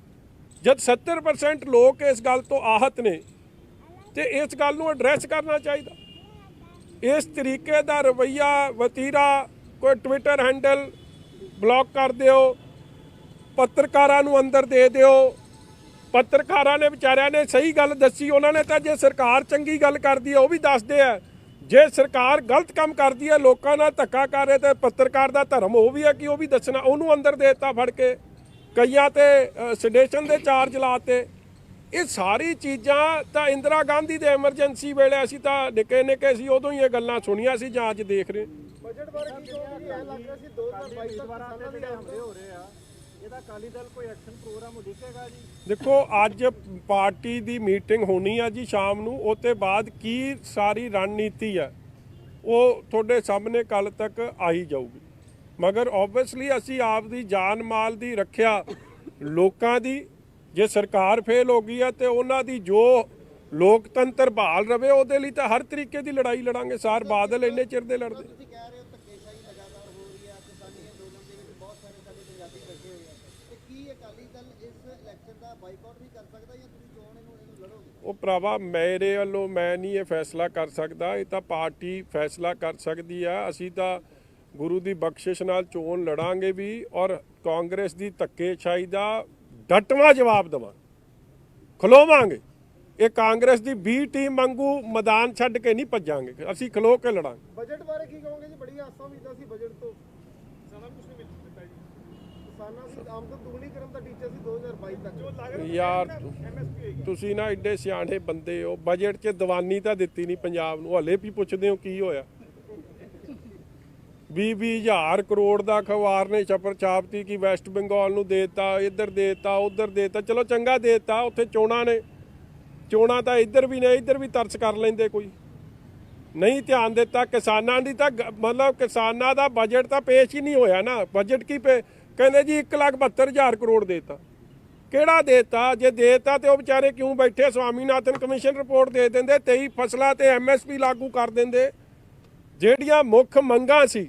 ਜਦ 70% ਲੋਕ ਇਸ ਗੱਲ ਤੋਂ ਆਹਤ ਨੇ ਤੇ ਇਸ ਗੱਲ ਨੂੰ ਐਡਰੈਸ ਕਰਨਾ ਚਾਹੀਦਾ। ਇਸ ਤਰੀਕੇ ਦਾ ਰਵੱਈਆ ਵਤੀਰਾ, ਕੋਈ ਟਵਿੱਟਰ ਹੈਂਡਲ ਬਲੌਕ ਕਰ ਦਿਓ, ਪੱਤਰਕਾਰਾਂ ਨੂੰ ਅੰਦਰ ਦੇ ਦਿਓ। ਪੱਤਰਕਾਰਾਂ ਨੇ ਵਿਚਾਰਿਆਂ ਨੇ ਸਹੀ ਗੱਲ ਦੱਸੀ, ਉਹਨਾਂ ਨੇ ਤਾਂ ਜੇ ਸਰਕਾਰ ਚੰਗੀ ਗੱਲ ਕਰਦੀ ਹੈ ਉਹ ਵੀ ਦੱਸਦੇ ਆ, ਜੇ ਸਰਕਾਰ ਗਲਤ ਕੰਮ ਕਰਦੀ ਹੈ ਲੋਕਾਂ ਨਾਲ ਧੱਕਾ ਕਰ ਰਹੇ ਤੇ ਪੱਤਰਕਾਰ ਦਾ ਧਰਮ ਉਹ ਵੀ ਹੈ ਕਿ ਉਹ ਵੀ ਦੱਸਣਾ। ਉਹਨੂੰ ਅੰਦਰ ਦੇ ਦਿੱਤਾ ਫੜ ਕੇ, ਕਈਆਂ ਤੇ ਸੈਡੇਸ਼ਨ ਦੇ ਚਾਰਜ ਲਾਤੇ। ਇਹ ਸਾਰੀ ਚੀਜ਼ਾਂ ਤਾਂ ਇੰਦਰਾ ਗਾਂਧੀ ਦੇ ਐਮਰਜੈਂਸੀ ਵੇਲੇ ਅਸੀਂ ਤਾਂ ਨਿੱਕੇ ਸੀ, ਉਦੋਂ ਹੀ ਇਹ ਗੱਲਾਂ ਸੁਣੀਆਂ ਸੀ ਜਾਂ ਅੱਜ ਦੇਖ ਰਹੇ। ਬਜਟ ਬਾਰੇ ਕੀ ਕਹੋਗੇ? ਇਹ ਲੱਗ ਰਿਹਾ ਸੀ 2022 ਤੱਕ ਕਿਸਾਨਾਂ ਦੇ ਹਮਲੇ ਹੋ ਰਹੇ ਆ, ਇਹਦਾ ਅਕਾਲੀ ਦਲ ਕੋਈ ਐਕਸ਼ਨ ਪ੍ਰੋਗਰਾਮ ਉਲੀਕੇਗਾ ਜੀ? ਦੇਖੋ ਅੱਜ ਪਾਰਟੀ ਦੀ ਮੀਟਿੰਗ ਹੋਣੀ ਆ ਜੀ ਸ਼ਾਮ ਨੂੰ, ਉਹ ਤੋਂ ਬਾਅਦ ਕੀ ਸਾਰੀ ਰਣਨੀਤੀ ਆ ਉਹ ਤੁਹਾਡੇ ਸਾਹਮਣੇ ਕੱਲ ਤੱਕ ਆਈ ਜਾਊਗੀ। ਮਗਰ ਓਬਵੀਅਸਲੀ ਅਸੀਂ ਆਪ ਦੀ ਜਾਨ ਮਾਲ ਦੀ ਰੱਖਿਆ, ਲੋਕਾਂ ਦੀ, ਜੇ ਸਰਕਾਰ ਫੇਲ ਹੋ ਗਈ ਹੈ ਤੇ ਉਹਨਾਂ ਦੀ ਜੋ ਲੋਕਤੰਤਰ ਬਹਾਲ ਰਵੇ ਉਹਦੇ ਲਈ ਤਾਂ ਹਰ ਤਰੀਕੇ ਦੀ ਲੜਾਈ ਲੜਾਂਗੇ। ਸਾਰ ਬਾਦਲ ਇੰਨੇ ਚਿਰ ਦੇ ਲੜਦੇ। ਤੁਸੀਂ ਕਹਿ ਰਹੇ ਹੋ ਧੱਕੇਸ਼ਾਹੀ ਲਗਾਤਾਰ ਹੋ ਰਹੀ ਹੈ, ਕਿਸਾਨੀ ਅੰਦੋਲਨ ਦੇ ਵਿੱਚ ਬਹੁਤ ਸਾਰੇ ਸਾਡੇ ਪੰਜਾਬੀ ਬੈਠੇ ਹੋਏ ਆ, ਤੇ ਕੀ ਅਕਾਲੀ ਦਲ ਇਸ ਇਲੈਕਸ਼ਨ ਦਾ ਬਾਈਕਾਟ ਵੀ ਕਰ ਸਕਦਾ ਜਾਂ ਤੁਸੀਂ ਚੋਣ ਇਹਨੂੰ ਲੜੋਗੇ? ਉਹ ਭਰਾਵਾ ਮੇਰੇ ਵੱਲੋਂ ਮੈਂ ਨਹੀਂ ਇਹ ਫੈਸਲਾ ਕਰ ਸਕਦਾ, ਇਹ ਤਾਂ ਪਾਰਟੀ ਫੈਸਲਾ ਕਰ ਸਕਦੀ ਆ। ਅਸੀਂ ਤਾਂ ਗੁਰੂ ਦੀ ਬਖਸ਼ਿਸ਼ ਨਾਲ ਚੋਣ ਲੜਾਂਗੇ ਵੀ, ਔਰ ਕਾਂਗਰਸ ਦੀ ਧੱਕੇਸ਼ਾਹੀ ਦਾ ਡਟਵਾਂ ਜਵਾਬ ਦੇਵਾਂਗੇ, ਖਲੋਵਾਂਗੇ। ਇਹ ਕਾਂਗਰਸ ਦੀ B ਟੀਮ ਵਾਂਗੂ ਮੈਦਾਨ ਛੱਡ ਕੇ ਨਹੀਂ ਭੱਜਾਂਗੇ, ਅਸੀਂ ਖਲੋ ਕੇ ਲੜਾਂਗੇ। ਬਜਟ ਬਾਰੇ ਕੀ ਕਹੋਗੇ ਜੀ? ਬੜੀ ਆਸਾਂ ਉਮੀਦਾਂ ਸੀ ਬਜਟ ਤੋਂ, ਸਾਰਾ ਕੁਝ ਨਹੀਂ ਮਿਲ ਦਿੱਤਾ ਜੀ। ਕਿਸਾਨਾਂ ਦੀ ਆਮਦਨ ਦੁਗਣੀ ਕਰਨ ਦਾ ਟੀਚਾ ਸੀ 2022 ਤੱਕ, ਜੋ ਲੱਗ ਰਿਹਾ ਯਾਰ MSP ਹੋਏਗੀ। ਤੁਸੀਂ ਨਾ ਐਡੇ ਸਿਆਣੇ ਬੰਦੇ ਹੋ, ਬਜਟ 'ਚ ਦੀਵਾਨੀ ਤਾਂ ਦਿੱਤੀ ਨਹੀਂ ਪੰਜਾਬ ਨੂੰ, ਹਲੇ ਵੀ ਪੁੱਛਦੇ ਹੋ ਕੀ ਹੋਇਆ। 20,000 ਕਰੋੜ ਦਾ ਅਖਬਾਰ ਨੇ ਛਪਰ ਛਾਪਤੀ ਕਿ ਵੈਸਟ ਬੰਗਾਲ ਨੂੰ ਦੇਤਾ, ਇੱਧਰ ਦੇਤਾ, ਉੱਧਰ ਦੇਤਾ। ਚਲੋ ਚੰਗਾ ਦੇਤਾ, ਉੱਥੇ ਚੋਣਾਂ ਨੇ, ਚੋਣਾਂ ਤਾਂ ਇੱਧਰ ਵੀ ਨੇ, ਇੱਧਰ ਵੀ ਤਰਸ ਕਰ ਲੈਂਦੇ ਕੋਈ। ਨਹੀਂ ਧਿਆਨ ਦਿੱਤਾ। ਕਿਸਾਨਾਂ ਦੀ ਤਾਂ ਮਤਲਬ ਕਿਸਾਨਾਂ ਦਾ ਬਜਟ ਤਾਂ ਪੇਸ਼ ਹੀ ਨਹੀਂ ਹੋਇਆ ਨਾ। ਬਜਟ ਕੀ ਕਹਿੰਦੇ ਜੀ 1,72,000 ਕਰੋੜ ਦੇਤਾ। ਕਿਹੜਾ ਦੇਤਾ? ਜੇ ਦੇਤਾ ਤੇ ਉਹ ਵਿਚਾਰੇ ਕਿਉਂ ਬੈਠੇ? ਸਵਾਮੀਨਾਥਨ ਕਮਿਸ਼ਨ ਰਿਪੋਰਟ ਦੇ ਦਿੰਦੇ, 23 ਫਸਲਾਂ ਤੇ MSP ਲਾਗੂ ਕਰ ਦਿੰਦੇ। ਜਿਹੜੀਆਂ ਮੁੱਖ ਮੰਗਾਂ ਸੀ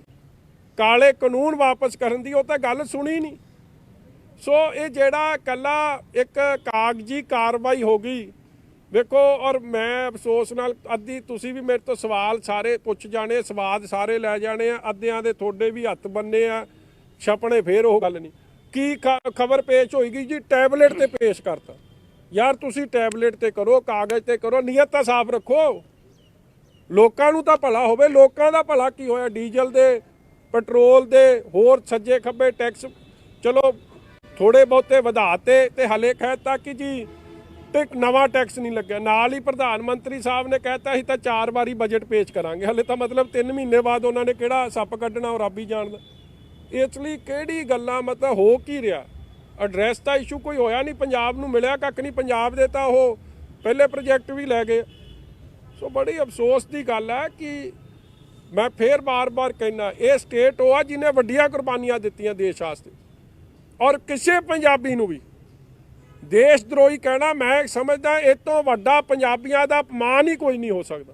ਕਾਲੇ ਕਾਨੂੰਨ ਵਾਪਸ ਕਰਨ ਦੀ, ਉਹ ਤਾਂ ਗੱਲ ਸੁਣੀ ਨਹੀਂ। ਸੋ ਇਹ ਜਿਹੜਾ ਕੱਲਾ ਇੱਕ ਕਾਗਜ਼ੀ ਕਾਰਵਾਈ ਹੋ ਗਈ ਵੇਖੋ। ਔਰ ਮੈਂ ਅਫਸੋਸ ਨਾਲ ਅੱਧੀ ਤੁਸੀਂ ਵੀ ਮੇਰੇ ਤੋਂ ਸਵਾਲ ਸਾਰੇ ਪੁੱਛ ਜਾਣੇ, ਸਵਾਦ ਸਾਰੇ ਲੈ ਜਾਣੇ ਆ, ਅੱਧਿਆਂ ਦੇ ਤੁਹਾਡੇ ਵੀ ਹੱਥ ਬੰਨੇ ਆ, ਛਪਣੇ ਫੇਰ ਉਹ ਗੱਲ ਨਹੀਂ। ਕੀ ਖਬਰ ਪੇਸ਼ ਹੋਏਗੀ ਜੀ? ਟੈਬਲੇਟ ਤੇ ਪੇਸ਼ ਕਰਤਾ। ਯਾਰ ਤੁਸੀਂ ਟੈਬਲੇਟ ਤੇ ਕਰੋ, ਕਾਗਜ਼ ਤੇ ਕਰੋ, ਨੀਅਤ ਤਾਂ ਸਾਫ਼ ਰੱਖੋ। ਲੋਕਾਂ ਨੂੰ ਤਾਂ ਭਲਾ ਹੋਵੇ। ਲੋਕਾਂ ਦਾ ਭਲਾ ਕੀ ਹੋਇਆ? ਡੀਜ਼ਲ ਦੇ, ਪੈਟਰੋਲ ਦੇ, ਹੋਰ ਸੱਜੇ ਖੱਬੇ ਟੈਕਸ ਚਲੋ ਥੋੜੇ ਬਹੁਤੇ ਵਧਾਤੇ ਤੇ ਹਲੇ ਕਹਿਤਾ ਕਿ ਜੀ ਤੇ ਨਵਾਂ ਟੈਕਸ ਨਹੀਂ ਲੱਗਿਆ। ਨਾਲ ਹੀ ਪ੍ਰਧਾਨ ਮੰਤਰੀ ਸਾਹਿਬ ਨੇ ਕਹਿਤਾ ਸੀ ਤਾਂ 4 ਵਾਰੀ ਬਜਟ ਪੇਸ਼ ਕਰਾਂਗੇ। ਹਲੇ ਤਾਂ ਮਤਲਬ 3 ਮਹੀਨੇ ਬਾਅਦ ਉਹਨਾਂ ਨੇ ਕਿਹੜਾ ਸੱਪ ਕੱਢਣਾ ਉਹ ਰੱਬ ਹੀ ਜਾਣਦਾ। ਇਸ ਲਈ ਕਿਹੜੀ ਗੱਲਾਂ ਮਤਲਬ ਹੋ ਕੀ ਰਿਹਾ? ਐਡਰੈਸ ਦਾ ਇਸ਼ੂ ਕੋਈ ਹੋਇਆ ਨਹੀਂ। ਪੰਜਾਬ ਨੂੰ ਮਿਲਿਆ ਕੱਖ ਨਹੀਂ। ਪੰਜਾਬ ਦੇ ਤਾਂ ਉਹ ਪਹਿਲੇ ਪ੍ਰੋਜੈਕਟ ਵੀ ਲੈ ਗਏ। ਸੋ ਬੜੀ ਅਫਸੋਸ ਦੀ ਗੱਲ ਹੈ ਕਿ ਮੈਂ ਫੇਰ ਬਾਰ-ਬਾਰ ਕਹਿਣਾ, ਇਹ ਸਟੇਟ ਉਹ ਆ ਜਿਹਨੇ ਵੱਡੀਆਂ ਕੁਰਬਾਨੀਆਂ ਦਿੱਤੀਆਂ ਦੇਸ਼ ਵਾਸਤੇ। ਔਰ ਕਿਸੇ ਪੰਜਾਬੀ ਨੂੰ ਵੀ ਦੇਸ਼ ਦਰੋਹੀ ਕਹਿਣਾ ਮੈਂ ਸਮਝਦਾ ਇਹ ਤੋਂ ਵੱਡਾ ਪੰਜਾਬੀਆਂ ਦਾ ਅਪਮਾਨ ਹੀ ਕੋਈ ਨਹੀਂ ਹੋ ਸਕਦਾ।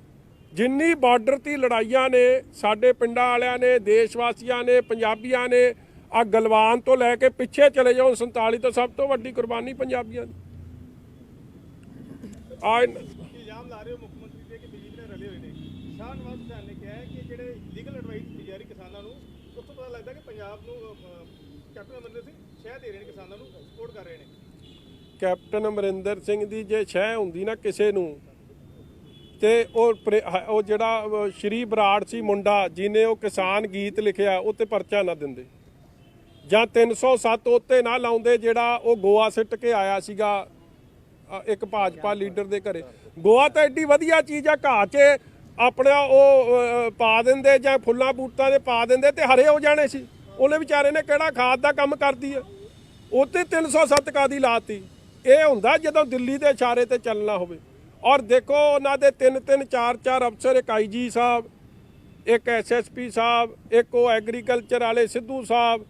ਜਿੰਨੀ ਬਾਰਡਰ ਦੀ ਲੜਾਈਆਂ ਨੇ ਸਾਡੇ ਪਿੰਡਾਂ ਵਾਲਿਆਂ ਨੇ, ਦੇਸ਼ ਵਾਸੀਆਂ ਨੇ, ਪੰਜਾਬੀਆਂ ਨੇ, ਆ ਗਲਵਾਨ ਤੋਂ ਲੈ ਕੇ ਪਿੱਛੇ ਚਲੇ ਜਾਓ 47 ਤੋਂ, ਸਭ ਤੋਂ ਵੱਡੀ ਕੁਰਬਾਨੀ ਪੰਜਾਬੀਆਂ ਦੀ। ਇਲਜ਼ਾਮ ਲਾ ਰਹੇ ਹੋ ਮੁੱਖ ਮੰਤਰੀ ਤੇ ਕਿ ਬੀਜੇਪੀ ਨਾਲ ਰਲੇ ਹੋਏ ਨੇ। ਸ਼ਾਹ ਨਵਾਜ਼ ਹੁਸੈਨ ਨੇ ਕਿਹਾ ਹੈ ਕਿ ਜਿਹੜੇ ਲੀਗਲ ਐਡਵਾਈਸ ਦਿੱਤੀ ਜਾ ਰਹੀ ਕਿਸਾਨਾਂ ਨੂੰ, ਉਸ ਤੋਂ ਪਤਾ ਲੱਗਦਾ ਕਿ ਪੰਜਾਬ ਨੂੰ ਕੈਪਟਨ ਅਮਰਿੰਦਰ ਸਿੰਘ ਸ਼ਹਿ ਦੇ ਰਹੇ ਨੇ, ਕਿਸਾਨਾਂ ਨੂੰ ਸਪੋਰਟ ਕਰ ਰਹੇ ਨੇ। ਕੈਪਟਨ ਅਮਰਿੰਦਰ ਸਿੰਘ ਦੀ ਜੇ ਸ਼ਹਿ ਹੁੰਦੀ ਨਾ ਕਿਸੇ ਨੂੰ, ਤੇ ਉਹ ਜਿਹੜਾ ਸ਼੍ਰੀ ਬਰਾੜ ਸੀ ਮੁੰਡਾ ਜਿਹਨੇ ਉਹ ਕਿਸਾਨ ਗੀਤ ਲਿਖਿਆ, ਉਹ ਤੇ ਪਰਚਾ ਨਾ ਦਿੰਦੇ, ਜਾਂ 307 ਉੱਤੇ ਨਾ ਲਾਉਂਦੇ, ਜਿਹੜਾ ਉਹ ਗੋਆ ਸਿੱਟ ਕੇ ਆਇਆ ਸੀਗਾ ਇੱਕ ਭਾਜਪਾ ਲੀਡਰ ਦੇ ਘਰੇ। ਗੋਆ ਤਾਂ ਐਡੀ ਵਧੀਆ ਚੀਜ਼ ਆ, ਘਾਹ 'ਚ ਆਪਣਾ ਉਹ ਪਾ ਦਿੰਦੇ ਜਾਂ ਫੁੱਲਾਂ ਬੂਟਾਂ ਦੇ ਪਾ ਦਿੰਦੇ ਤੇ ਹਰੇ ਹੋ ਜਾਣੇ ਸੀ। ਉਹਨੇ ਵਿਚਾਰੇ ਨੇ ਕਿਹੜਾ ਖਾਦ ਦਾ ਕੰਮ ਕਰਦੀ ਆ, ਉੱਤੇ 307 ਕਾਦੀ ਲਾਤੀ। ਇਹ ਹੁੰਦਾ ਜਦੋਂ ਦਿੱਲੀ ਦੇ ਇਸ਼ਾਰੇ ਤੇ ਚੱਲਣਾ ਹੋਵੇ। ਔਰ ਦੇਖੋ ਉਹਨਾਂ ਦੇ 3-3 4-4 ਅਫਸਰ, ਇੱਕ IG ਸਾਹਿਬ, ਇੱਕ SSP ਸਾਹਿਬ, ਇੱਕ ਉਹ ਐਗਰੀਕਲਚਰ ਵਾਲੇ ਸਿੱਧੂ ਸਾਹਿਬ,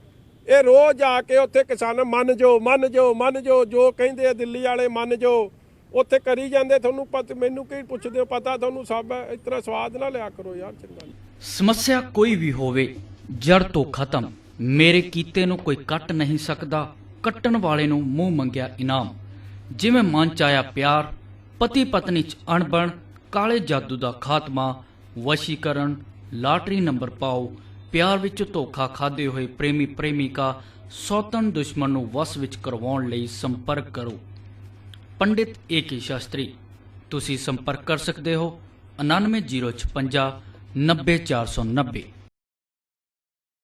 ਇਹ ਰੋਜ਼ ਆ ਕੇ ਉੱਥੇ ਕਿਸਾਨ ਮੰਨ ਜਾਓ ਜੋ ਕਹਿੰਦੇ ਆ ਦਿੱਲੀ ਵਾਲੇ ਮੰਨ ਜਾਓ, ਉੱਥੇ ਕਰੀ ਜਾਂਦੇ। ਤੁਹਾਨੂੰ ਪਤਾ, ਮੈਨੂੰ ਕੀ ਪੁੱਛਦੇ ਹੋ, ਪਤਾ ਤੁਹਾਨੂੰ ਸਭ ਹੈ। ਇਸ ਤਰ੍ਹਾਂ ਸਵਾਦ ਨਾ ਲਿਆ ਕਰੋ ਯਾਰ, ਚੰਗਾ ਨਹੀਂ। ਸਮੱਸਿਆ ਕੋਈ ਵੀ ਹੋਵੇ ਜੜ ਤੋਂ ਖਤਮ, ਮੇਰੇ ਕੀਤੇ ਨੂੰ ਕੋਈ ਕੱਟ ਨਹੀਂ ਸਕਦਾ, ਕੱਟਣ ਵਾਲੇ ਨੂੰ ਮੂੰਹ ਮੰਗਿਆ ਇਨਾਮ। ਜਿਵੇਂ ਮਨ ਚ ਆਇਆ ਪਿਆਰ, ਪਤੀ ਪਤਨੀ ਚ ਅਣਬਣ, ਕਾਲੇ ਜਾਦੂ ਦਾ ਖਾਤਮਾ, ਵਸ਼ੀਕਰਨ, ਲਾਟਰੀ ਨੰਬਰ ਪਾਓ, ਪਿਆਰ ਵਿੱਚ ਧੋਖਾ ਖਾਦੇ ਹੋਏ ਪ੍ਰੇਮੀ ਪ੍ਰੇਮਿਕਾ, ਸੌਤਨ ਦੁਸ਼ਮਣ ਨੂੰ ਵਸ ਵਿੱਚ ਕਰਵਾਉਣ ਲਈ ਸੰਪਰਕ ਕਰੋ। ਪੰਡਿਤ AK ਸ਼ਾਸਤਰੀ। ਤੁਸੀਂ ਸੰਪਰਕ ਕਰ ਸਕਦੇ ਹੋ 9905 90490।